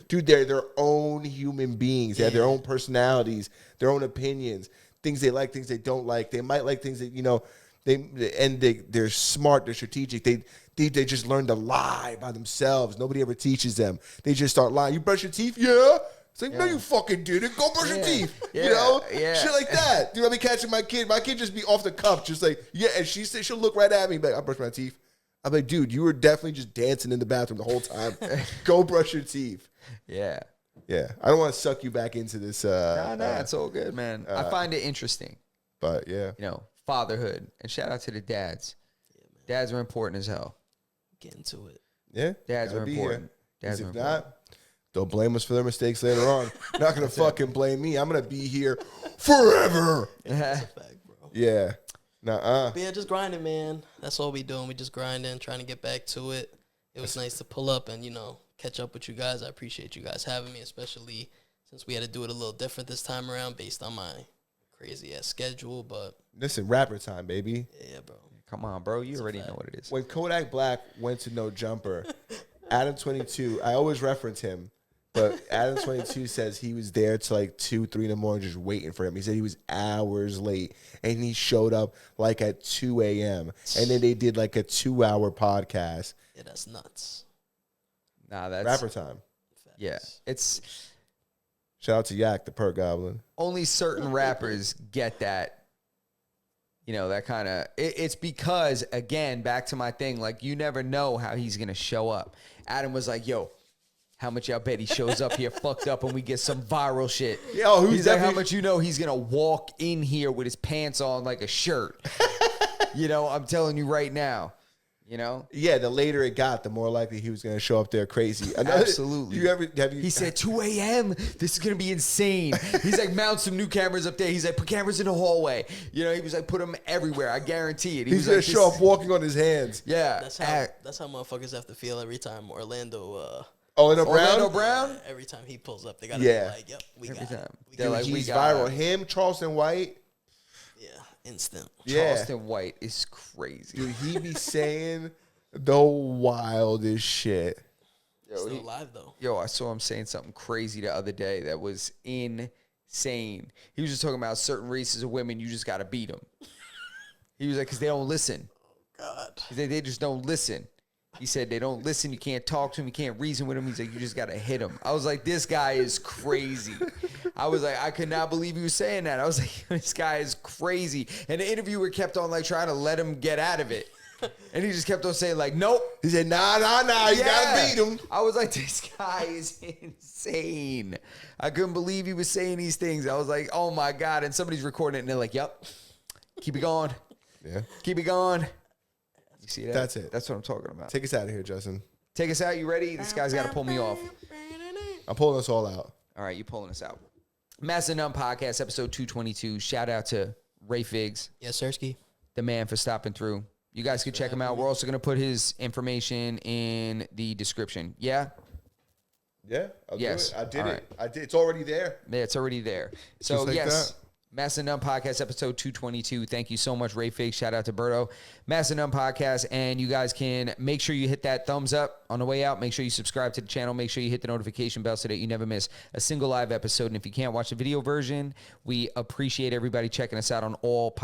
Dude, they're their own human beings. They have their own personalities, their own opinions, things they like, things they don't like. They might like things that, you know, They're smart. They're strategic. They just learn to lie by themselves. Nobody ever teaches them. They just start lying. You brush your teeth? Yeah. It's like, no, you fucking didn't. Go brush your teeth. Yeah. You know? Yeah. Shit like that. Dude, I be catching my kid. My kid just be off the cuff, just like, yeah. And she'll look right at me, like, I brush my teeth. I'm like, dude, you were definitely just dancing in the bathroom the whole time. Go brush your teeth. Yeah. Yeah. I don't want to suck you back into this. Nah, it's all good, man. I find it interesting. But yeah. You know, fatherhood. And shout out to the dads. Yeah, dads are important as hell. Get into it. Yeah. Dads are important. Dads are if important. not, don't blame us for their mistakes later on. Not going to fucking blame me. I'm going to be here forever. That's a fact, bro. Yeah. Nuh-uh. But yeah, just grinding, man. That's all we doing. We just grinding, trying to get back to it. It was nice to pull up and, catch up with you guys. I appreciate you guys having me, especially since we had to do it a little different this time around based on my crazy-ass schedule. But Listen, rapper time, baby. yeah, bro. Come on, bro. You already know what it is. When Kodak Black went to No Jumper, Adam 22, I always reference him, but Adam 22 says he was there till like 2, 3 in the morning just waiting for him. He said he was hours late, and he showed up like at 2 a.m., and then they did like a 2-hour podcast. Yeah, that's nuts. Nah, that's... Rapper time. Facts. Yeah. It's... Shout out to Yak, the Perk Goblin. Only certain rappers get that. That kind of... It's because, again, back to my thing, like, you never know how he's going to show up. Adam was like, yo, how much y'all bet he shows up here fucked up and we get some viral shit? Yo, he's like, how much he's going to walk in here with his pants on like a shirt? I'm telling you right now. Yeah, the later it got, the more likely he was going to show up there crazy. Absolutely. He said 2 a.m. This is going to be insane. He's like, mount some new cameras up there. He's like, put cameras in the hallway. He was like, put them everywhere. I guarantee it. He's going to show up walking on his hands. Yeah. That's how motherfuckers have to feel every time Orlando Brown? Every time he pulls up, they got to Yeah. be like, yep, we Every got it. time. We They're got like, it. we He's got viral. it. Him, Charleston White. Yeah, instant. Yeah. Charleston White is crazy. Dude, he be saying the wildest shit. Still alive, though. Yo, I saw him saying something crazy the other day that was insane. He was just talking about certain races of women, you just got to beat them. He was like, because they don't listen. God. He said, they just don't listen. He said, they don't listen. You can't talk to them. You can't reason with them. He's like, you just got to hit them. I was like, this guy is crazy. I was like, I could not believe he was saying that. I was like, this guy is crazy. And the interviewer kept on like trying to let him get out of it. And he just kept on saying like, nope. He said, nah, you gotta beat him. I was like, this guy is insane. I couldn't believe he was saying these things. I was like, oh my God. And somebody's recording it and they're like, yep, keep it going. Yeah. Keep it going. You see that? That's it. That's what I'm talking about. Take us out of here, Justin. Take us out. You ready? This guy's got to pull me off. I'm pulling us all out. All right, you pulling us out. Massive Numb Podcast, episode 222. Shout out to RayFigz, Yes, Sirski. the man, for stopping through. You guys can check him out. We're also going to put his information in the description. Yeah? Yeah, I'll Yes. do it. I did All it. right. I did. It's already there. Yeah, it's already there. So, Just like yes, that. Massive Numb Podcast, episode 222. Thank you so much, RayFigz. Shout out to Berto. Massive Numb Podcast, and you guys can make sure you hit that thumbs up on the way out. Make sure you subscribe to the channel. Make sure you hit the notification bell so that you never miss a single live episode. And if you can't watch the video version, we appreciate everybody checking us out on all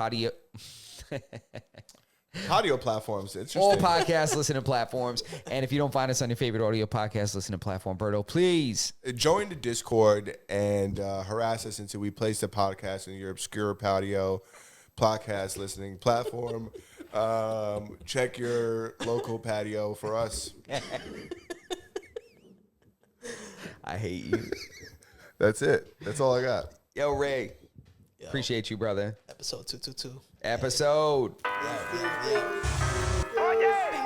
Audio platforms. Interesting. all podcast listening platforms. And if you don't find us on your favorite audio podcast listening platform, Berto, please. Join the Discord and harass us until we place the podcast in your obscure patio podcast listening platform. Check your local patio for us. I hate you. That's it. That's all I got. Yo, Ray. Yo. Appreciate you, brother. Episode 222. Episode. Oye, te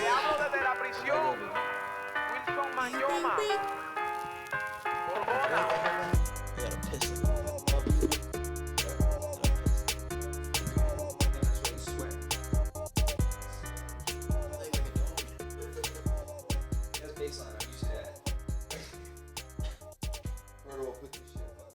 hablo desde la prisión. Wilson Mayoma. I gotta piss.